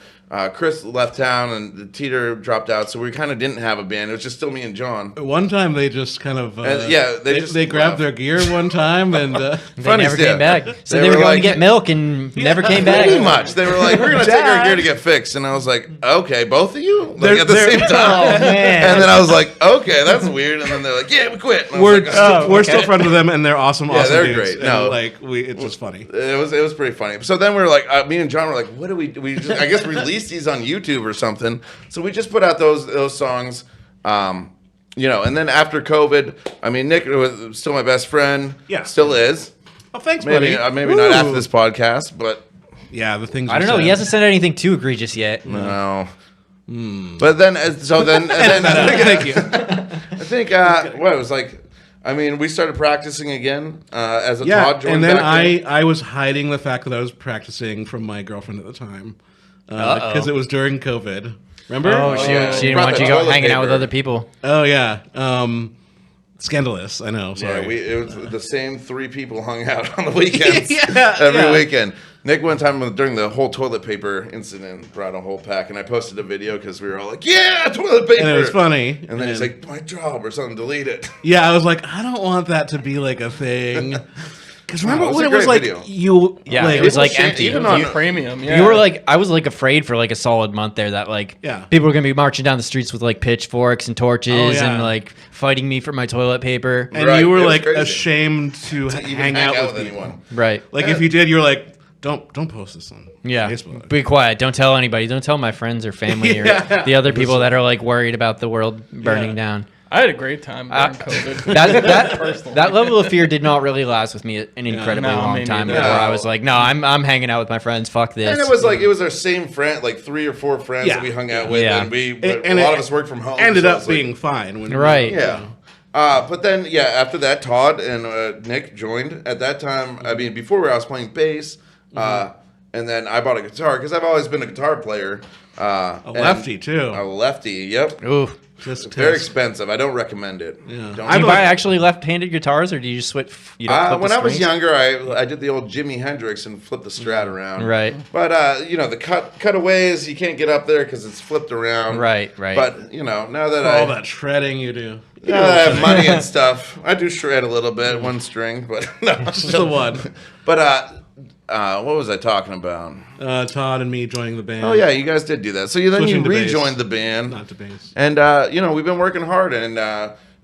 Chris left town and the Teeter dropped out, so we kind of didn't have a band. It was just still me and John. one time they just kind of they grabbed their gear one time and They never came back. So They they were were going like- to get milk and never came back. Pretty much. They were like, we're going to take our gear to get fixed. And I was like, okay, both of you? Like at the same time. Oh, man. And then I was like, okay, that's weird. And then they're like, yeah, we quit. And I we're was like, we're still friends with them and they're awesome. Yeah, awesome they're dudes. great. And, No. like it's just funny. It was pretty funny. So then we were like, me and John were like, what do we just, I guess release these on YouTube or something. So we just put out those songs. And then after COVID, I mean, Nick was still my best friend. Yeah. Still is. Oh, thanks, Maybe buddy. maybe not after Ooh. this podcast, but Yeah, the things I don't know. He hasn't said anything too egregious yet. no. But then, Thank you. I think what it was like. I mean, we started practicing again as a Yeah, Todd joined and then back in. I was hiding the fact that I was practicing from my girlfriend at the time because it was during COVID. Remember? Oh, yeah. she You didn't brought want the you go toilet hanging out with paper. other people. Oh yeah. Scandalous. I know. Sorry. Yeah, it was the same 3 people hung out on the weekends Yeah, every yeah. weekend. Nick one time during the whole toilet paper incident brought a whole pack, and I posted a video because we were all like, "Yeah, toilet paper!" And it was funny. And then he's like, "My job or something, delete it." Yeah, I was like, I don't want that to be like a thing. Because remember it was when a it was great like video. you? Yeah, like, it was People like share- empty. even You- on- Premium, yeah. You were like, I was like afraid for like a solid month there that like Yeah. people were gonna be marching down the streets with like pitchforks and torches Oh, yeah. and like fighting me for my toilet paper. and Right, you were it was like crazy. ashamed to Even hang out with people. anyone. Right. Like if you did, you were like, don't post this on Yeah. Facebook. Be quiet. Don't tell anybody. Don't tell my friends or family Yeah. or the other people that are like worried about the world burning Yeah. down. I had a great time during COVID. That level of fear did not really last with me an incredibly No, long me time neither. before I No. was like, no, I'm hanging out with my friends. Fuck this. And it was like it was our same friend, like 3 or 4 friends Yeah. that we hung out with, Yeah. and And a lot it of us worked from home. Ended so up it's like- being fine. When Right. Yeah. But then, after that, Todd and Nick joined. At that time, I mean, before I was playing bass, and then I bought a guitar because I've always been a guitar player. A lefty too. A lefty, yep. Ooh. Just Very expensive. I don't recommend it. Yeah. Don't Do you I've buy actually left-handed guitars, or do you just switch? You don't flip when the I was strings? younger, I did the old Jimi Hendrix and flipped the Strat around. Right. But the cutaways, you can't get up there because it's flipped around. Right. But now that all that shredding you do. now that I have money and stuff, I do shred a little bit, one string, but no, Just the one. But what was I talking about? Todd and me joining the band. Oh yeah, you guys did do that. So then you Switching to bass. rejoined the band, Not to bass. and we've been working hard, and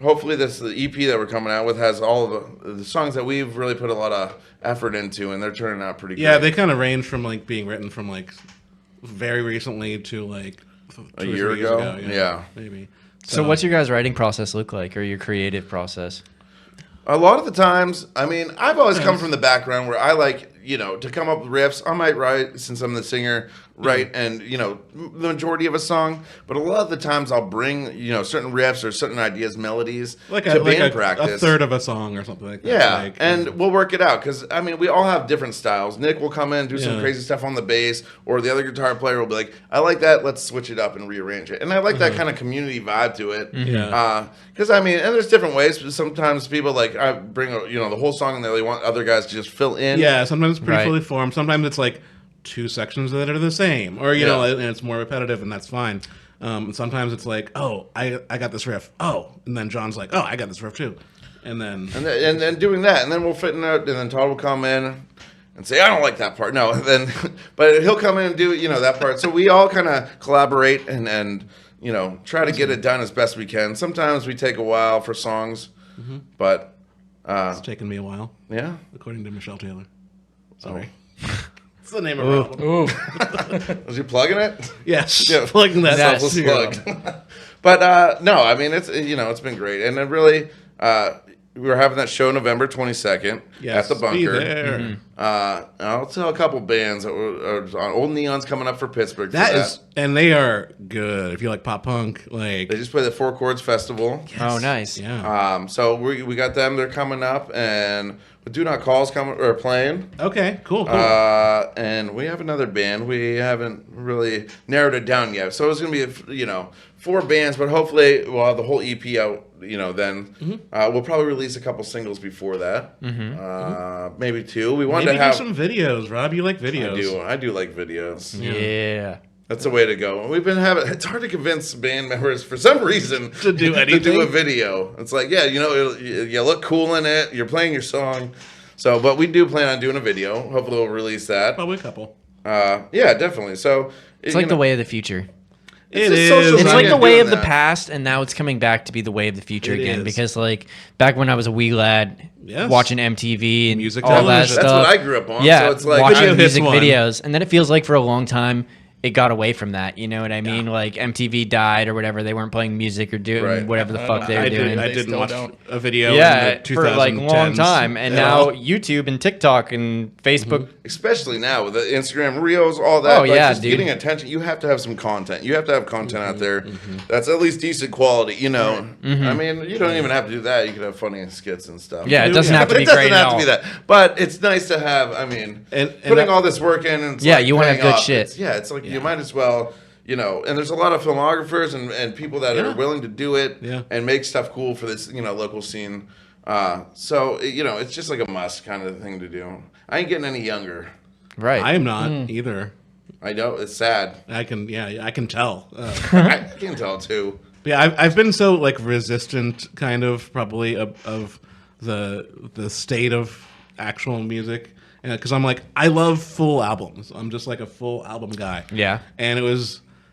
hopefully the EP that we're coming out with has all of the songs that we've really put a lot of effort into, and they're turning out pretty. Yeah, great. they kind of range from like being written from like very recently to like 2 A or 3 year years ago? ago. Yeah. Maybe. So, what's your guys' writing process look like, or your creative process? A lot of the times, I mean, I've always come from the background where I like, to come up with riffs. I might write, since I'm the singer, write and, the majority of a song. But a lot of the times I'll bring, certain riffs or certain ideas, melodies to band practice. A third of a song or something like that. Yeah, Like, and we'll work it out because I mean we all have different styles. Nick will come in do some Yeah. crazy stuff on the bass, or the other guitar player will be like, "I like that. Let's switch it up and rearrange it." And I like that kind of community vibe to it. Yeah. Because I mean, and there's different ways. But sometimes people like I bring the whole song and they want other guys to just fill in. Yeah, sometimes it's pretty Right. fully formed. Sometimes it's like 2 sections that are the same, or Yeah. and it's more repetitive, and that's fine. And sometimes it's like, oh, I got this riff. Oh, and then John's like, oh, I got this riff too. And then and then doing that, and then we'll fit in out, and then Todd will come in and say, I don't like that part. No, then, but he'll come in and do, that part. So we all kind of collaborate and try to get it done as best we can. Sometimes we take a while for songs, but it's taken me a while, yeah. according to Michelle Taylor. Sorry. It's the name of her album. Ooh. Was you plugging it? Yes. Yeah. Plugging that Selfless to your album. plug. But no, I mean, it's it's been great, and it really we were having that show November 22nd Yes, at the Bunker. be there. I'll tell a couple bands that were on Old Neon's coming up for Pittsburgh. That is, and they are good. If you like pop punk, like they just play the Four Chords Festival. Oh, nice. yeah. So we got them. They're coming up, and Do Not Call's coming or playing. Okay, cool. And we have another band. We haven't really narrowed it down yet. So it's going to be, 4 bands, but hopefully we'll have the whole EP out, then. We'll probably release a couple singles before that. Maybe 2. We wanted Maybe to have do some videos, Rob. You like videos. I do like videos. Yeah. That's the way to go. We've been it's hard to convince band members for some reason To do to anything? do a video. It's like, yeah, you look cool in it. You're playing your song. So, but we do plan on doing a video. Hopefully we'll release that. Probably a couple. Yeah, definitely. So It's like the way of the future. It's It a social is. It's media like the way doing of the that. past, and now it's coming back to be the way of the future It again. is. Because like back when I was a wee lad, Yes. watching MTV and Music all that television. stuff. That's what I grew up on. Yeah, So it's like watching Video hits music one. videos, and then it feels like for a long time it got away from that. You know what I mean? Like MTV died or whatever. They weren't playing music or doing Right. whatever the fuck they were I doing. didn't They still watch don't. a video Yeah, in the for like a long 2010s time, and at now all. YouTube and TikTok and Facebook. especially now with the Instagram Reels, all that. Oh, yeah, just dude. getting attention. You have to have some content. You have to have content out there that's at least decent quality. I mean, you don't even have to do that. You could have funny skits and stuff. Yeah, it doesn't have to But be it doesn't great have at to be all. that. But it's nice to have. I mean, And putting that- all this work in, and it's Yeah, like you wanna have paying good off. shit. It's like you might as well. And there's a lot of filmographers and people that are willing to do it Yeah. and make stuff cool for this, local scene. So it's just like a must kind of thing to do. I ain't getting any younger. Right. I am not either. I know it's sad. I can tell. I can tell too. But yeah, I've been so like resistant, kind of probably of the state of actual music, because I'm like I love full albums. I'm just like a full album guy. Yeah. And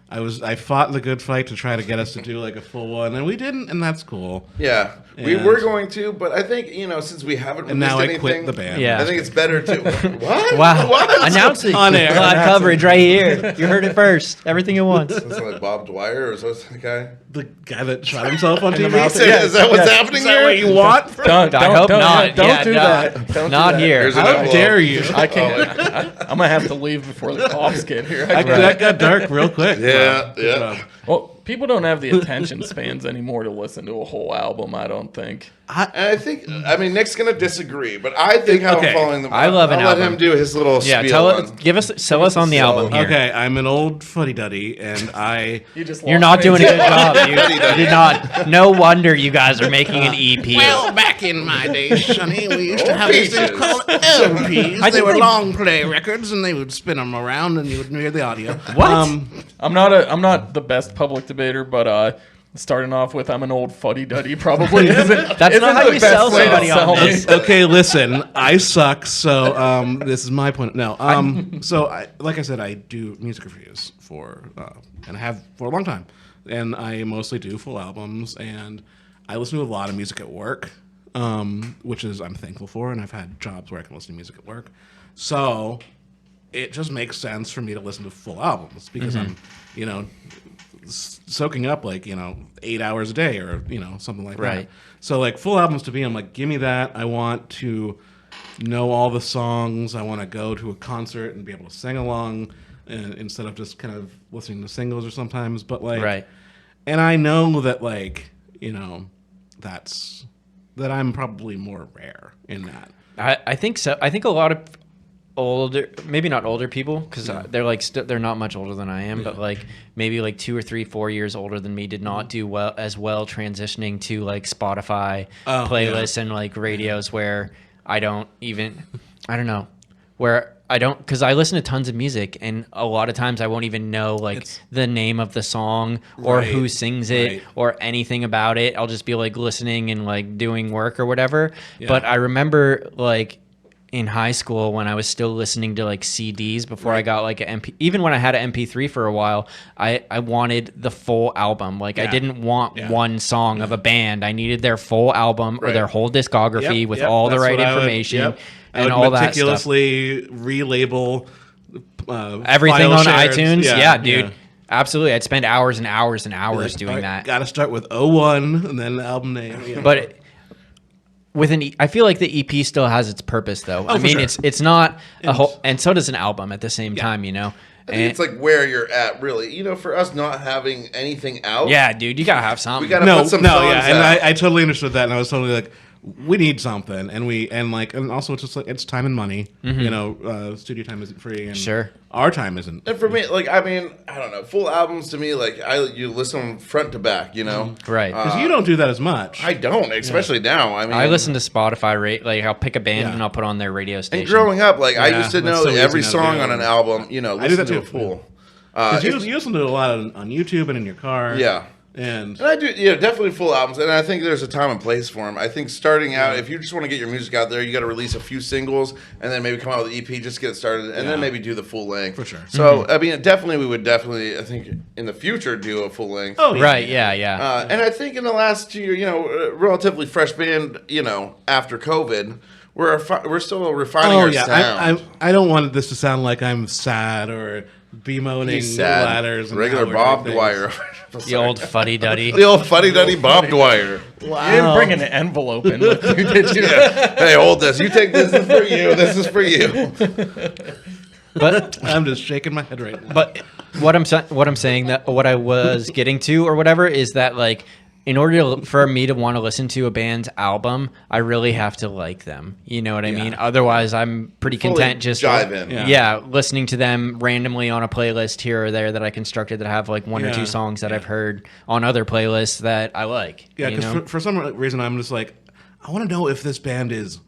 I fought the good fight to try to get us to do like a full one, and we didn't, and that's cool. Yeah, we And- were going to, but I think since we haven't And released now I anything, quit the band. Yeah. I think it's better to what? Wow. What? Announcing On air. live coverage right here. You heard it first. Everything at once. Is like Bob Dwyer or is that the guy? The guy that shot himself on TV. Is that what's happening Is that here? what you want? Don't I hope don't, not. Don't Yeah, do no. that. Don't Not do that. here. There's an How envelope. dare you? I can't. I'm gonna have to leave before the cops get here. That got dark real quick. Yeah, Good yeah. job. Well, people don't have the attention spans anymore to listen to a whole album. I don't think. And I think Nick's gonna disagree, but I think how Okay. I'm following the. I love an I'll let album. him do his little Yeah, spiel. on- sell us on the Sell. album here. Okay, I'm an old fuddy-duddy, and I... You're not doing a good job, dude. You did not. No wonder you guys are making an E EP. Well, back in my day, Sonny, we used to Oh, have these things peaches. called LPs. I They think were they- long play records, and they would spin them around, and you would hear the audio. What? I'm not the best public debater, but starting off with I'm an old fuddy duddy probably isn't. That's not how the you best sell way to somebody on sell me. this. Okay, listen, I suck, so this is my point. No, so like I said, I do music reviews and have for a long time, and I mostly do full albums, and I listen to a lot of music at work, which is I'm thankful for, and I've had jobs where I can listen to music at work, so it just makes sense for me to listen to full albums because I'm, soaking up 8 hours a day or something like that. Right. So like full albums to me, I'm like, give me that. I want to know all the songs. I want to go to a concert and be able to sing along, instead of just kind of listening to singles or sometimes. But Right. and I know that that I'm probably more rare in that. I think so. I think a lot of older, maybe not older people, because they're not much older than I am, but maybe 2 or 3, 4 years older than me did not do as well transitioning to Spotify playlists and radios where I don't know, where I don't, because I listen to tons of music, and a lot of times I won't even know like the name of the song or Right, who sings it right. or anything about it. I'll just be like listening and like doing work or whatever. Yeah. But I remember like in high school when I was still listening to like CDs before I got like an MP, even when I had an MP3 for a while, I wanted the full album. Like I didn't want one song of a band. I needed their full album or their whole discography Yep, with yep, all the that's right what I would- information yep. I and would all that stuff. meticulously relabel Everything file on shares. iTunes. Yeah, dude. yeah. Absolutely. I'd spend hours and hours and hours Like, doing all right, that. Got to start with 01 and then the album name. You know. But with I feel like the EP still has its purpose, though. I for mean, sure. it's not a whole, and so does an album at the same time, you know. I think it's like where you're at, really. You know, for us not having anything out. Yeah, dude, you gotta have something. We gotta no, put some no, songs yeah, and out. I totally understood that, and I was totally like, we need something, and also it's just like it's time and money. You know, studio time isn't free, and Sure. our time isn't. And for me, like, I mean, I don't know. Full albums to me, like, you listen front to back, you know? Right. Because you don't do that as much. I don't, especially now. I mean, I listen to Spotify, like I'll pick a band Yeah. and I'll put on their radio station. And growing up, like, I Yeah, used to that's know so easy every now to song do. on an album, you know, I do listen that to too. it full. 'Cause you listen to a lot on YouTube and in your car. Yeah. And And I do, definitely full albums. And I think there's a time and place for them. I think starting out, if you just want to get your music out there, you got to release a few singles and then maybe come out with an EP, just get it started, and then maybe do the full length. For sure. So, I mean, definitely, we would definitely, I think, in the future, do a full length. oh, yeah. Right, yeah. And I think in the last year, you know, relatively fresh band, you know, after COVID, we're still refining Oh our yeah, sound. I don't want this to sound like I'm sad or bemoaning He's sad. ladders. And Regular how we're Bob doing Dwyer. The old fuddy duddy. The old fuddy-duddy Bob Dwyer. Wow. You didn't bring an envelope in with you, did you? Hey, hold this. You take this. This is for you. This is for you. But I'm just shaking my head right now. But what I'm saying, that what I was getting to or whatever is that like in order for me to want to listen to a band's album, I really have to like them. You know what I mean? Otherwise, I'm pretty Fully content just dive in. Yeah, listening to them randomly on a playlist here or there that I constructed that have like one or Yeah. two songs that I've heard on other playlists that I like. Yeah, you because know? for some reason I'm just like, I want to know if this band is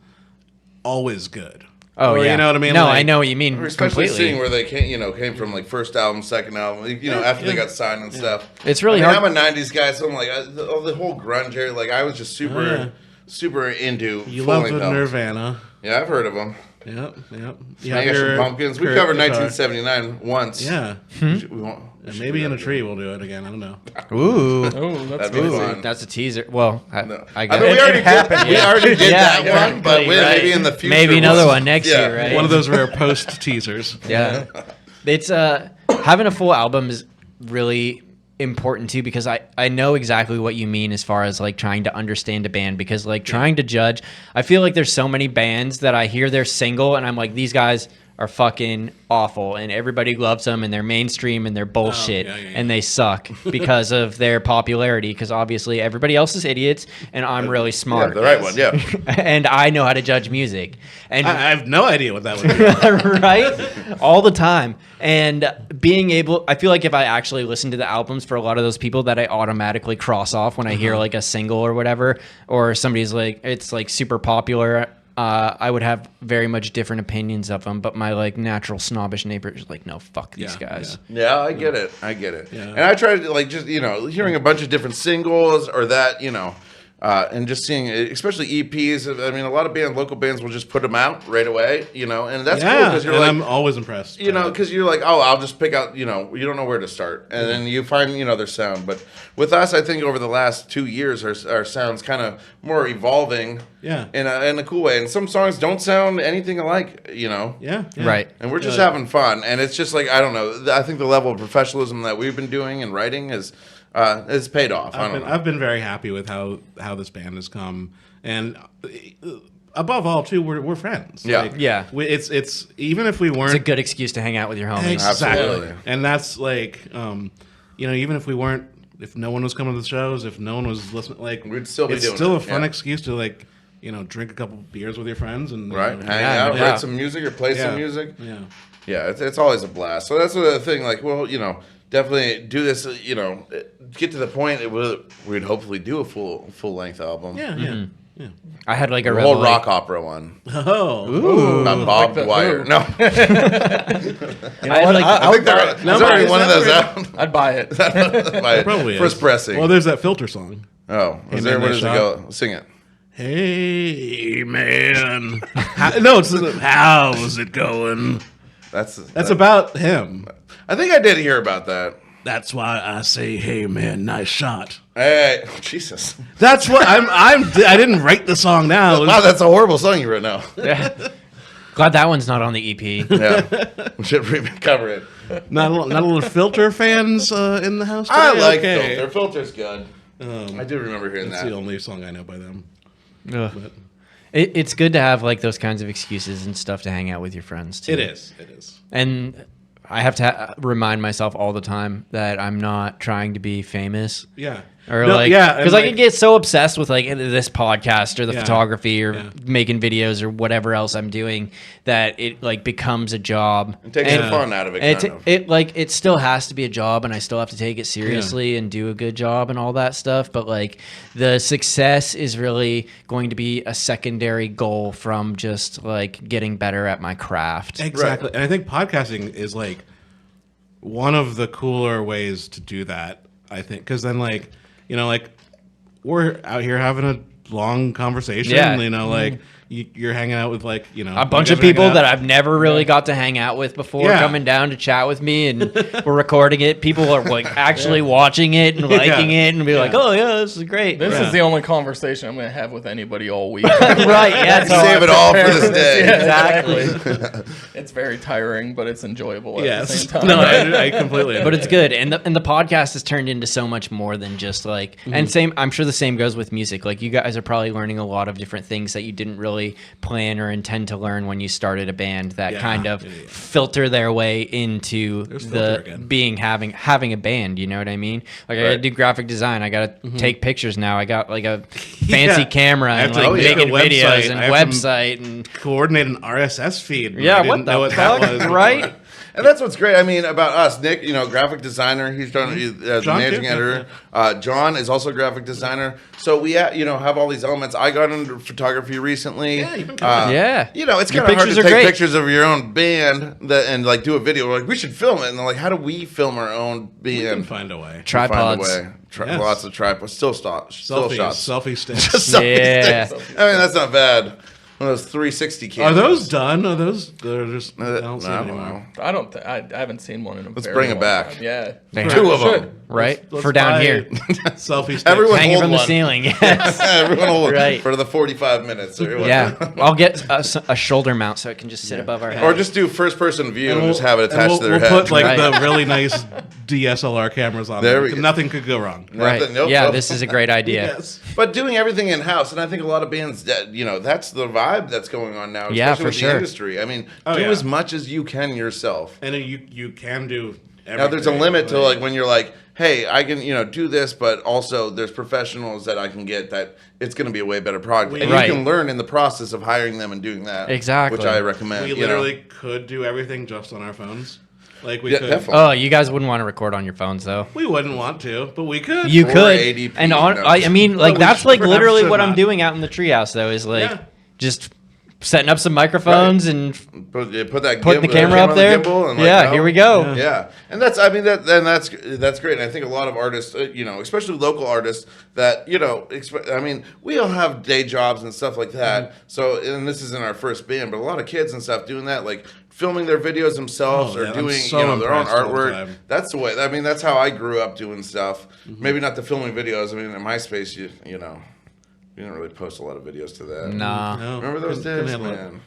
always good. Oh Or, yeah, you know what I mean? No, Like- I know what you mean Or especially completely. seeing where they came from like first album, second album, you know, after they got signed and stuff. It's really I mean, hard. I'm a '90s guy, so I'm like, the whole grunge era. Like, I was just super into. You full love length the albums. Nirvana. Yeah, I've heard of them. Yep. Smashing Pumpkins. We Kurt covered guitar. 1979 once. Yeah. We won't- And maybe in a tree we'll do it again. I don't know. Ooh, Oh, that's That'd be good. fun. that's a teaser. Well, I No. guess. I mean, we already did. We already did Yeah, that one, but exactly, right. maybe in the future. Maybe another we'll- one next Yeah. year, right? One of those rare post teasers. Yeah. It's having a full album is really important too because I know exactly what you mean as far as like trying to understand a band because like trying to judge, I feel like there's so many bands that I hear their single and I'm like, these guys are fucking awful and everybody loves them and they're mainstream and they're bullshit yeah. and they suck because of their popularity because obviously everybody else is idiots and I'm really Yeah, smart. the right one. Yeah. And I know how to judge music. And I have no idea what that would be. right? All the time. And being able, I feel like if I actually listen to the albums for a lot of those people that I automatically cross off when I hear like a single or whatever, or somebody's like, it's like super popular, I would have very much different opinions of them. But my like natural snobbish neighbor is like, no, fuck these Yeah, guys. Yeah, I get it. I get it. Yeah. And I try to like just hearing a bunch of different singles or that and just seeing especially EPs. I mean, a lot of local bands will just put them out right away, and that's cool Yeah, because you're and like. I'm always impressed. Because you're like, oh, I'll just pick out, you don't know where to start. And then you find, their sound. But with us, I think over the last 2 years, our sound's kind of more evolving Yeah. in a cool way. And some songs don't sound anything alike, Yeah. Right. And we're just having fun. And it's just like, I don't know. I think the level of professionalism that we've been doing and writing is paid off. I've been very happy with how this band has come, and above all, too, we're friends. Yeah. Yeah. It's even if we weren't It's a good excuse to hang out with your homies. exactly, Absolutely. and that's like, even if we weren't, if no one was coming to the shows, if no one was listening, like We'd still be it's doing still it, a fun yeah. excuse to like, drink a couple beers with your friends and Right? Hang Yeah, out, yeah. write some music or play some music. Yeah. Yeah, it's always a blast. So that's the thing. Like, well, definitely do this. Get to the point. We'd hopefully do a full length album. Yeah. Mm-hmm. I had like a The whole revelation. rock opera one. Oh, About Bob Dwyer. No. I had like I think there's already one of those out. I'd buy it. By probably first is. pressing. Well, there's that filter song. Oh, is Man, there? Where Nice does it Shot. go? Sing it. Hey man, no, it's how's it going? That's about him. I think I did hear about that. That's why I say, hey man, nice shot. Hey, Jesus! That's what I didn't write the song now. Wow, that's a horrible song you wrote now. glad that one's not on the EP. Yeah, we should cover it. Not a little filter fans in the house today? I like Okay. Filter. Filter's good. I do remember hearing That's that. the only song I know by them. Ugh. But It's good to have like those kinds of excuses and stuff to hang out with your friends too. it is. And I have to remind myself all the time that I'm not trying to be famous. Yeah. Or No, like, yeah, and because I like- can get so obsessed with like this podcast or the Yeah, photography or yeah. making videos or whatever else I'm doing that it like becomes a job. It takes the fun out of it. It, Kind of. it like it still has to be a job and I still have to take it seriously and do a good job and all that stuff. But like the success is really going to be a secondary goal from just like getting better at my craft. Exactly. And I think podcasting is like one of the cooler ways to do that, I think. Because then, like, you know, like we're out here having a long conversation. Yeah. You know, like you're hanging out with, like, you know, A bunch you of guys are hanging people out. that I've never really got to hang out with before Yeah. coming down to chat with me, and we're recording it. People are like actually watching it and liking it and be like, "Oh yeah, this is great." This Yeah. is the only conversation I'm going to have with anybody all week. Right? Yeah, That's how Save I it all for prepare this day. Yeah, exactly. It's very tiring, but it's enjoyable at the Yes. same time. No, I completely. But it's good, and the podcast has turned into so much more than just like. And same, I'm sure the same goes with music. Like you guys are probably learning a lot of different things that you didn't really plan or intend to learn when you started a band. That Yeah. kind of Yeah. filter their way into filter again. having a band. You know what I mean? Like I gotta Right. do graphic design. I gotta take pictures now. I got like a fancy Yeah. camera I have and to like make a making website. videos and I have to website and coordinate an RSS feed. yeah. I didn't What know the that fuck? was. Right? And that's what's great. I mean, about us, Nick, you know, graphic designer. He's done the John, managing too? editor. John is also a graphic designer. So we, you know, have all these elements. I got into photography recently. Yeah, you've been killing Yeah. You know, it's Your kind of hard to pictures are take great. pictures of your own band and like do a video. We're like, we should film it. And they're like, how do we film our own We can band? find a way. Find a Tripods. way. Yes. Lots of tripods. Still shots. Selfie sticks. Yeah. I mean, that's not bad. One of those 360 Are cameras. those done? Are those? They're just. I don't see I them don't anymore. know. I don't. I haven't seen one in a. Let's very bring it long back. time. Yeah. Two of them. Right? Let's For down buy here. Selfie sticks. Everyone Hanging hold from the one. ceiling. Yes. Everyone hold Right. for the 45 minutes. Or Yeah. I'll get a shoulder mount so it can just sit above our head. Or just do first person view and, just have it and attached to their we'll head. put like Right. the really nice DSLR cameras on There there. we go. Nothing could go wrong. right. Nope, Yeah, nope. this is a great idea. Yes. But doing everything in house, and I think a lot of bands, you know, that's the vibe that's going on now. Yeah, especially for with sure. the industry. I mean, Oh, do yeah. as much as you can yourself. And then you can do. Everything. Now, there's a limit to like when you're like, hey, I can, you know, do this, but also there's professionals that I can get that it's going to be a way better product. And Right. you can learn in the process of hiring them and doing that. Exactly. Which I recommend. We you know. literally could do everything just on our phones. Like we Yeah, could. definitely. Oh, you guys wouldn't want to record on your phones though. We wouldn't want to, but we could. You could. 480p, And no. I mean, like we that's like perhaps literally should what I'm not. doing out in the treehouse though. Is like Yeah. just setting up some microphones and Put that putting the gimbal- camera up on the there. gimbal and, like, Yeah, oh, here we go. Yeah, and that's I mean that's great. And I think a lot of artists, you know, especially local artists, that you know, I mean, we all have day jobs and stuff like that. Mm-hmm. So, and this isn't our first band, but a lot of kids and stuff doing that, like filming their videos themselves Oh, or yeah, I'm doing so you know their own impressed all the artwork. time. That's the way. I mean, that's how I grew up doing stuff. Maybe not the filming videos. I mean, in MySpace, you know, you didn't really post a lot of videos to that. nah. No, Remember those couldn't days, handle it. man?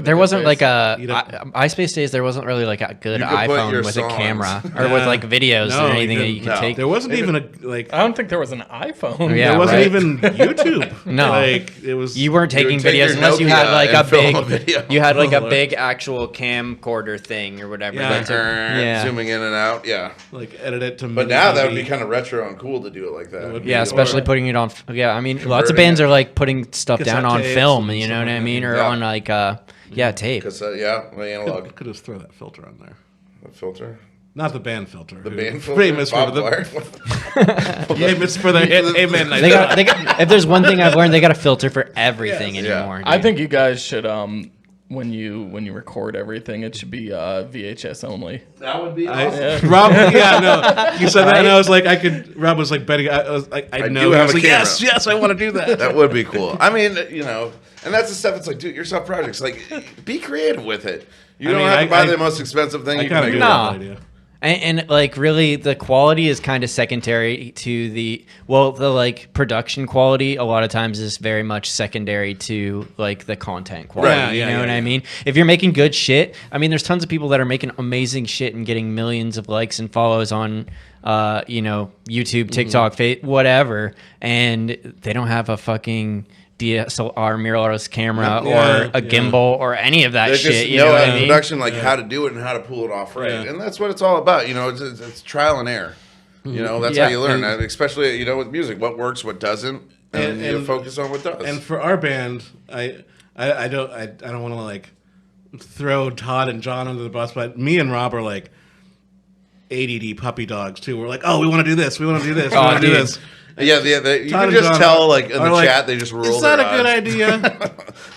There wasn't like You'd have- MySpace days. There wasn't really like a good You could put iPhone your with songs. a camera or Yeah. with like videos No, or you anything that couldn't. you could No. take. There wasn't even a like. I don't think there was an iPhone. Yeah, there wasn't right. even YouTube. No. like it was. You weren't taking would take videos your unless you had Nokia like a and film a big. video. You had like Oh, a Lord. big actual camcorder thing or whatever. Yeah. that took- yeah. Zooming in and out, yeah. like edit it to. But now that would be kind of retro and cool to do it like that. would Yeah, Or- especially putting it on. Yeah, I mean, lots of Converting bands it. are like putting stuff down Cassette on tapes film. and You know stuff what I like mean, that. or Yeah. on like tape. Because yeah, the analog Could just throw that filter on there. filter. Not the band filter. The who band filter, famous for Bob the Blair. famous for the Amen. They got, if there's one thing I've learned, they got a filter for everything anymore. I dude. think you guys should when you record everything, it should be VHS only. That would be awesome. Rob, no, you said that, and I was like, Rob was like betting. I was like, I know. do I have was a like, camera. yes, I want to do that. That would be cool. I mean, and that's the stuff. It's like, do it yourself projects. Like, be creative with it. You don't have to buy the most expensive thing. I You kind of can do make No. that idea. And like really the quality is kind of secondary to the like production quality a lot of times is very much secondary to like the content quality. Right, You know what I mean? If you're making good shit, I mean there's tons of people that are making amazing shit and getting millions of likes and follows on YouTube, TikTok, whatever, and they don't have a fucking DSLR mirrorless camera or a gimbal or any of that They shit. just You know what I mean? production, like how to do it and how to pull it off right, and that's what it's all about. It's trial and error. That's how you learn. And especially with music, what works, what doesn't, and you focus on what does. And for our band, I don't want to like throw Todd and John under the bus, but me and Rob are like ADD puppy dogs too. We're like, oh, we want to do this, we want to do this, we want to do this. You can just tell, like, in the chat, they just roll Is their that a good eyes. idea?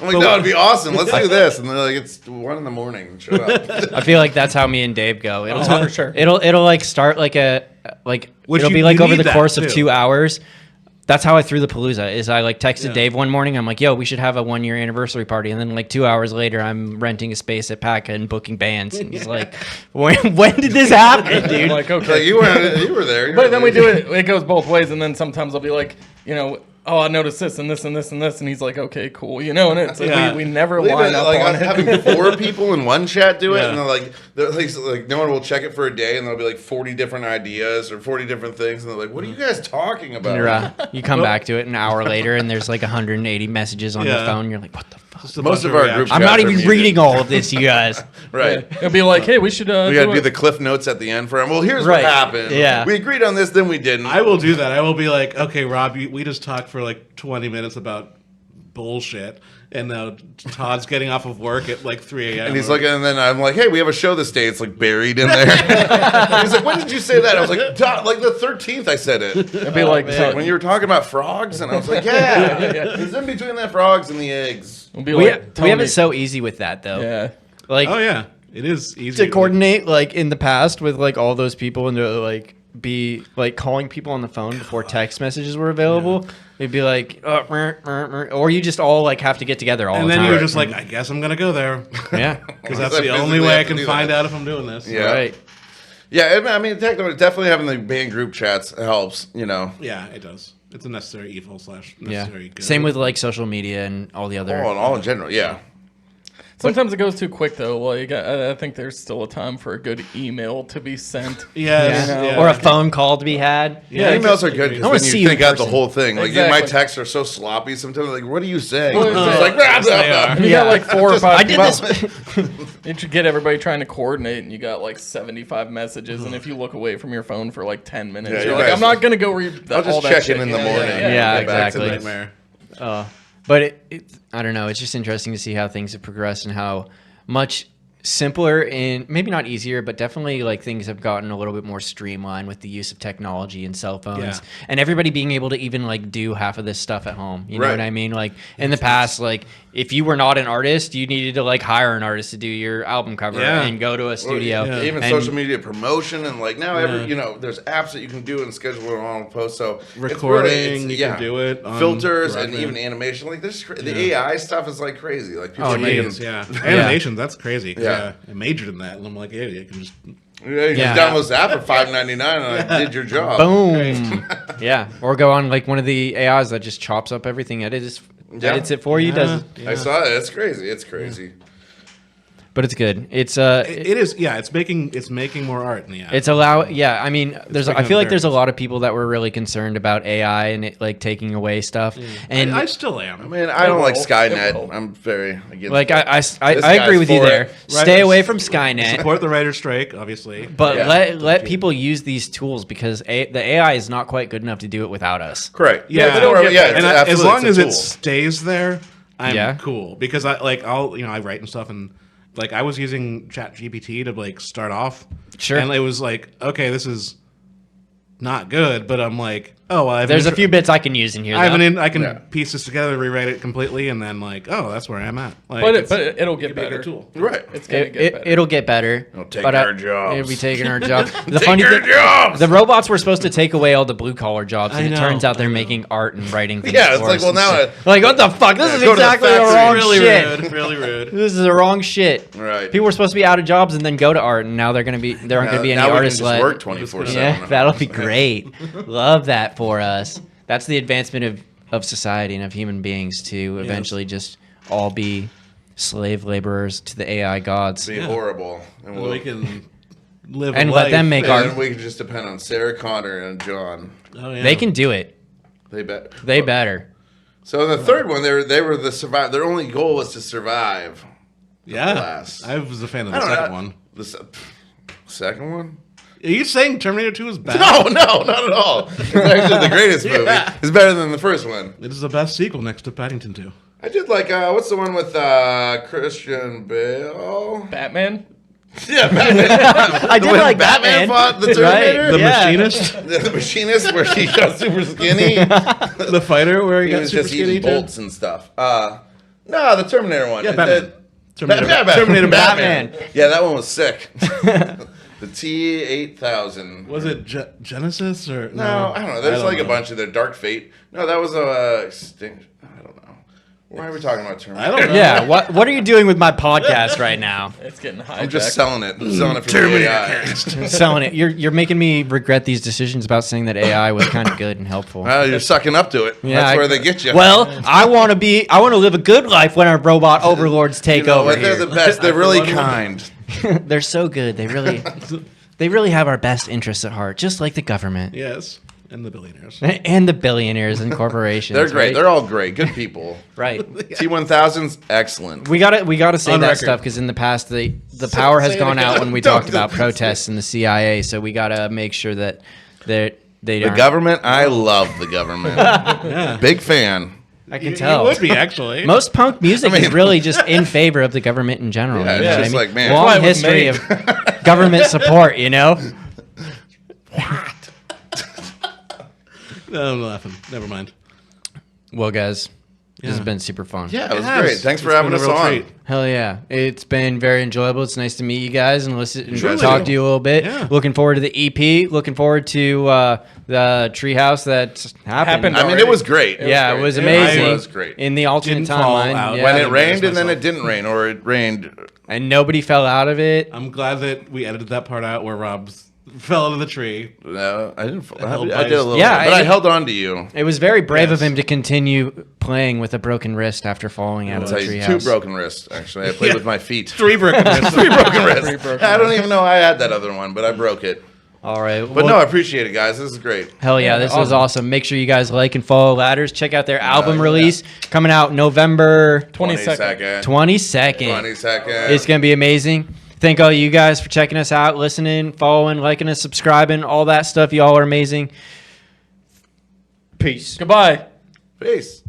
I'm like, that would be awesome. Let's do this. And they're like, it's 1 a.m. Shut up. I feel like that's how me and Dave go. It'll for sure. It'll like start like Which it'll you- be like you over need the that, course of too. 2 hours. That's how I threw the Palooza. Is I like texted Dave one morning. I'm like, yo, we should have a 1-year anniversary party. And then like 2 hours later, I'm renting a space at PACA and booking bands. And he's like, when did this happen, dude? I'm like, okay. Like, you were there. But then we do it. It goes both ways, and then sometimes I'll be like, oh, I noticed this and this and this and this, and he's like, okay, cool, and it's like we never line up like on it. having 4 people in one chat do it, Yeah. and they're like no one will check it for a day, and there'll be like 40 different ideas or 40 different things, and they're like, what are you guys talking about? You come back to it an hour later, and there's like 180 messages on your phone. You're like, what the fuck? Most of our group I'm chats not are even muted. reading all of this, you guys. Right. It'll be like, hey, we should. We got to do the cliff notes at the end for him. Well, here's Right. what happened. Yeah. We agreed on this, then we didn't. I will do that. I will be like, okay, Rob, we just talked for like 20 minutes about bullshit, and now Todd's getting off of work at like 3 a.m. And he's looking, and then I'm like, hey, we have a show this day. It's like buried in there. And he's like, when did you say that? I was like, Todd, like the 13th I said it. It'll be like, When you were talking about frogs, and I was like, yeah. It's in between the frogs and the eggs. it'll be We like, have Tony- it so easy with that, though. Yeah. Like, oh yeah, it is easy to coordinate like in the past with like all those people and to like be like calling people on the phone before text messages were available. It'd be like, or you just all like have to get together all And the then time. you're just like, I guess I'm gonna go there yeah, because that's I the only physically way I have to can do find that. out if I'm doing this. Yeah. right. Yeah, I mean, definitely having the band group chats helps, Yeah, it does. It's a necessary evil / Yeah. necessary good. Same with like social media and all the other. All in general, yeah. Sometimes it goes too quick though. Like I think there's still a time for a good email to be sent. Yes, Yeah. yeah. Or a phone call to be had. Yeah, emails are good I because wanna then see you you think in out the person. whole thing. Like Exactly. my texts are so sloppy sometimes. Like, what are you saying? Well, It's like, blah, blah, blah. You got like 4 or 5. I did this. You should get everybody trying to coordinate, and you got like 75 messages. And if you look away from your phone for like 10 minutes, Yeah, you're you like, guys- I'm not gonna go read. I'll all just that check shit. in the morning. Yeah, Get back to exactly. nightmare. But I don't know. It's just interesting to see how things have progressed and how much simpler and maybe not easier, but definitely like things have gotten a little bit more streamlined with the use of technology and cell phones Yeah. and everybody being able to even like do half of this stuff at home. You know Right. what I mean? Like in the past, like if you were not an artist, you needed to like hire an artist to do your album cover Yeah. and go to a studio. Even And- social media promotion and like now there's apps that you can do and schedule it on post. So it's Recording, you can do it on filters and Broadband. even animation. Like the AI stuff is like crazy. Like people Oh, are making Animations, yeah. Animations, that's crazy. 'Cause, Yeah. I majored in that, and I'm like, yeah, you can just. you Yeah. just download the app for $5.99 and I did your job. Boom. Yeah. Or go on like one of the AIs that just chops up everything, edits it for you, does I saw it. It's crazy. It's crazy. but it's good. It's It is, yeah. It's making more art in the app. I mean I feel like there's a hilarious. lot of people that were really concerned about AI and it like taking away stuff. And I still am. I mean, I don't like will. Skynet. It will. I'm very against like that. I This agree guy's with you for there. it. Stay away from Skynet. Support the writer's strike, obviously. But Yeah. let people use these tools because the AI is not quite good enough to do it without us. Correct. Yeah. they don't get it's and as absolutely- long it's as a it tool. stays there, I'm Yeah. cool because I write and stuff, and like I was using ChatGPT to like start off. Sure. And it was like, okay, this is not good, but I'm like, oh, well, There's a few bits I can use in here. I though. can piece this together, rewrite it completely, and then like, oh, that's where I'm at. Like, But it'll get it'd be a better. good tool. Right. It's gonna get better. It'll get better. It'll take but, our jobs. It'll be taking our jobs. The Take our jobs! the robots were supposed to take away all the blue collar jobs, and I it know, turns out I they're know. making art and writing. Things Yeah, it's for like, us well, now instead. Like, what the fuck? This is go to the exactly the factory. wrong Really shit. rude. Really rude. This is the wrong shit. Right. People were supposed to be out of jobs and then go to art, and now there aren't going to be any now we can artists just left. work 24/7. Yeah, that'll be great. Love that for us. That's the advancement of society and of human beings to eventually just all be slave laborers to the AI gods. Be horrible. And We can live And a let life. them make and art. then we can just depend on Sarah Connor and John. Oh, yeah. They can do it. They bet. They better. So the third one, they were the survive. Their only goal was to survive. Yeah. Blast. I was a fan of I the don't second know. one. Second one? Are you saying Terminator 2 is bad? No, not at all. It's actually the greatest movie. It's better than the first one. It is the best sequel next to Paddington 2. I did like what's the one with Christian Bale? Batman. Yeah, Batman. I did When like Batman. fought the Terminator. The Yeah. Machinist? The Machinist, where he got super skinny. The fighter where he He got was super just skinny eating too? bolts and stuff. No, the Terminator one. Yeah, It- Batman. it- Terminator. Terminator Batman. Batman. Yeah, that one was sick. The T-8000. Was it Genesis or No, I don't know. There's like know. a bunch of their Dark Fate. No, that was a extinction. I don't know. Why are we talking about Terminator? I don't know. Yeah, what are you doing with my podcast right now? It's getting hijacked. I'm just selling it. I'm selling it for the AI. Selling it. You're making me regret these decisions about saying that AI was kind of good and helpful. Well, you're sucking up to it. Yeah, That's where they get you. Well, I want to live a good life when our robot overlords take you know over what? They're here. the best. They're really one. kind. They're so good. They really have our best interests at heart, just like the government Yes. And the billionaires. and the billionaires and corporations. They're great. Right? They're all great. Good people. right. T1000's excellent. We gotta say On that record. stuff because in the past the power has say it gone out again. when we Don't talked do about this. protests in the CIA. So we gotta make sure that they The aren't. government, I love the government. Big fan. I can You tell. would be actually. Most punk music is really just in favor of the government in general. Yeah, you it's know just what I like, mean? man, why Long it was history made. of government support. You know. No, I'm laughing. Never mind. Well, guys, this has Yeah. been super fun. Yeah, it was Yes. great. Thanks for It's having been us a real on. treat. Hell yeah. It's been very enjoyable. It's nice to meet you guys and listen and Truly. talk to you a little bit. Yeah. Looking forward to the EP. Looking forward to the treehouse that happened. I mean, it was great. Yeah, it was great. amazing. It was great. In the alternate Didn't fall timeline. out. Yeah. When it I'd rained embarrass and then myself. it didn't rain, or it rained. And nobody fell out of it. I'm glad that we edited that part out where Rob fell out of the tree. No, I didn't. I held did by a little Yeah, bit, but I I- held on to you. It was very brave of Yes. him to continue playing with a broken wrist after falling out of the I'll tell you, treehouse. two broken wrists, actually. I played with my feet. Three broken wrists. Three broken wrists. I don't even know I had that other one, but I broke it. All right. But well, no, I appreciate it, guys. This is great. hell yeah, this was awesome. Make sure you guys like and follow Ladders. Check out their album yeah. release coming out November 22nd. 22nd. 20 seconds. It's going to be amazing. Thank all you guys for checking us out, listening, following, liking us, subscribing, all that stuff. Y'all are amazing. Peace. Goodbye. Peace.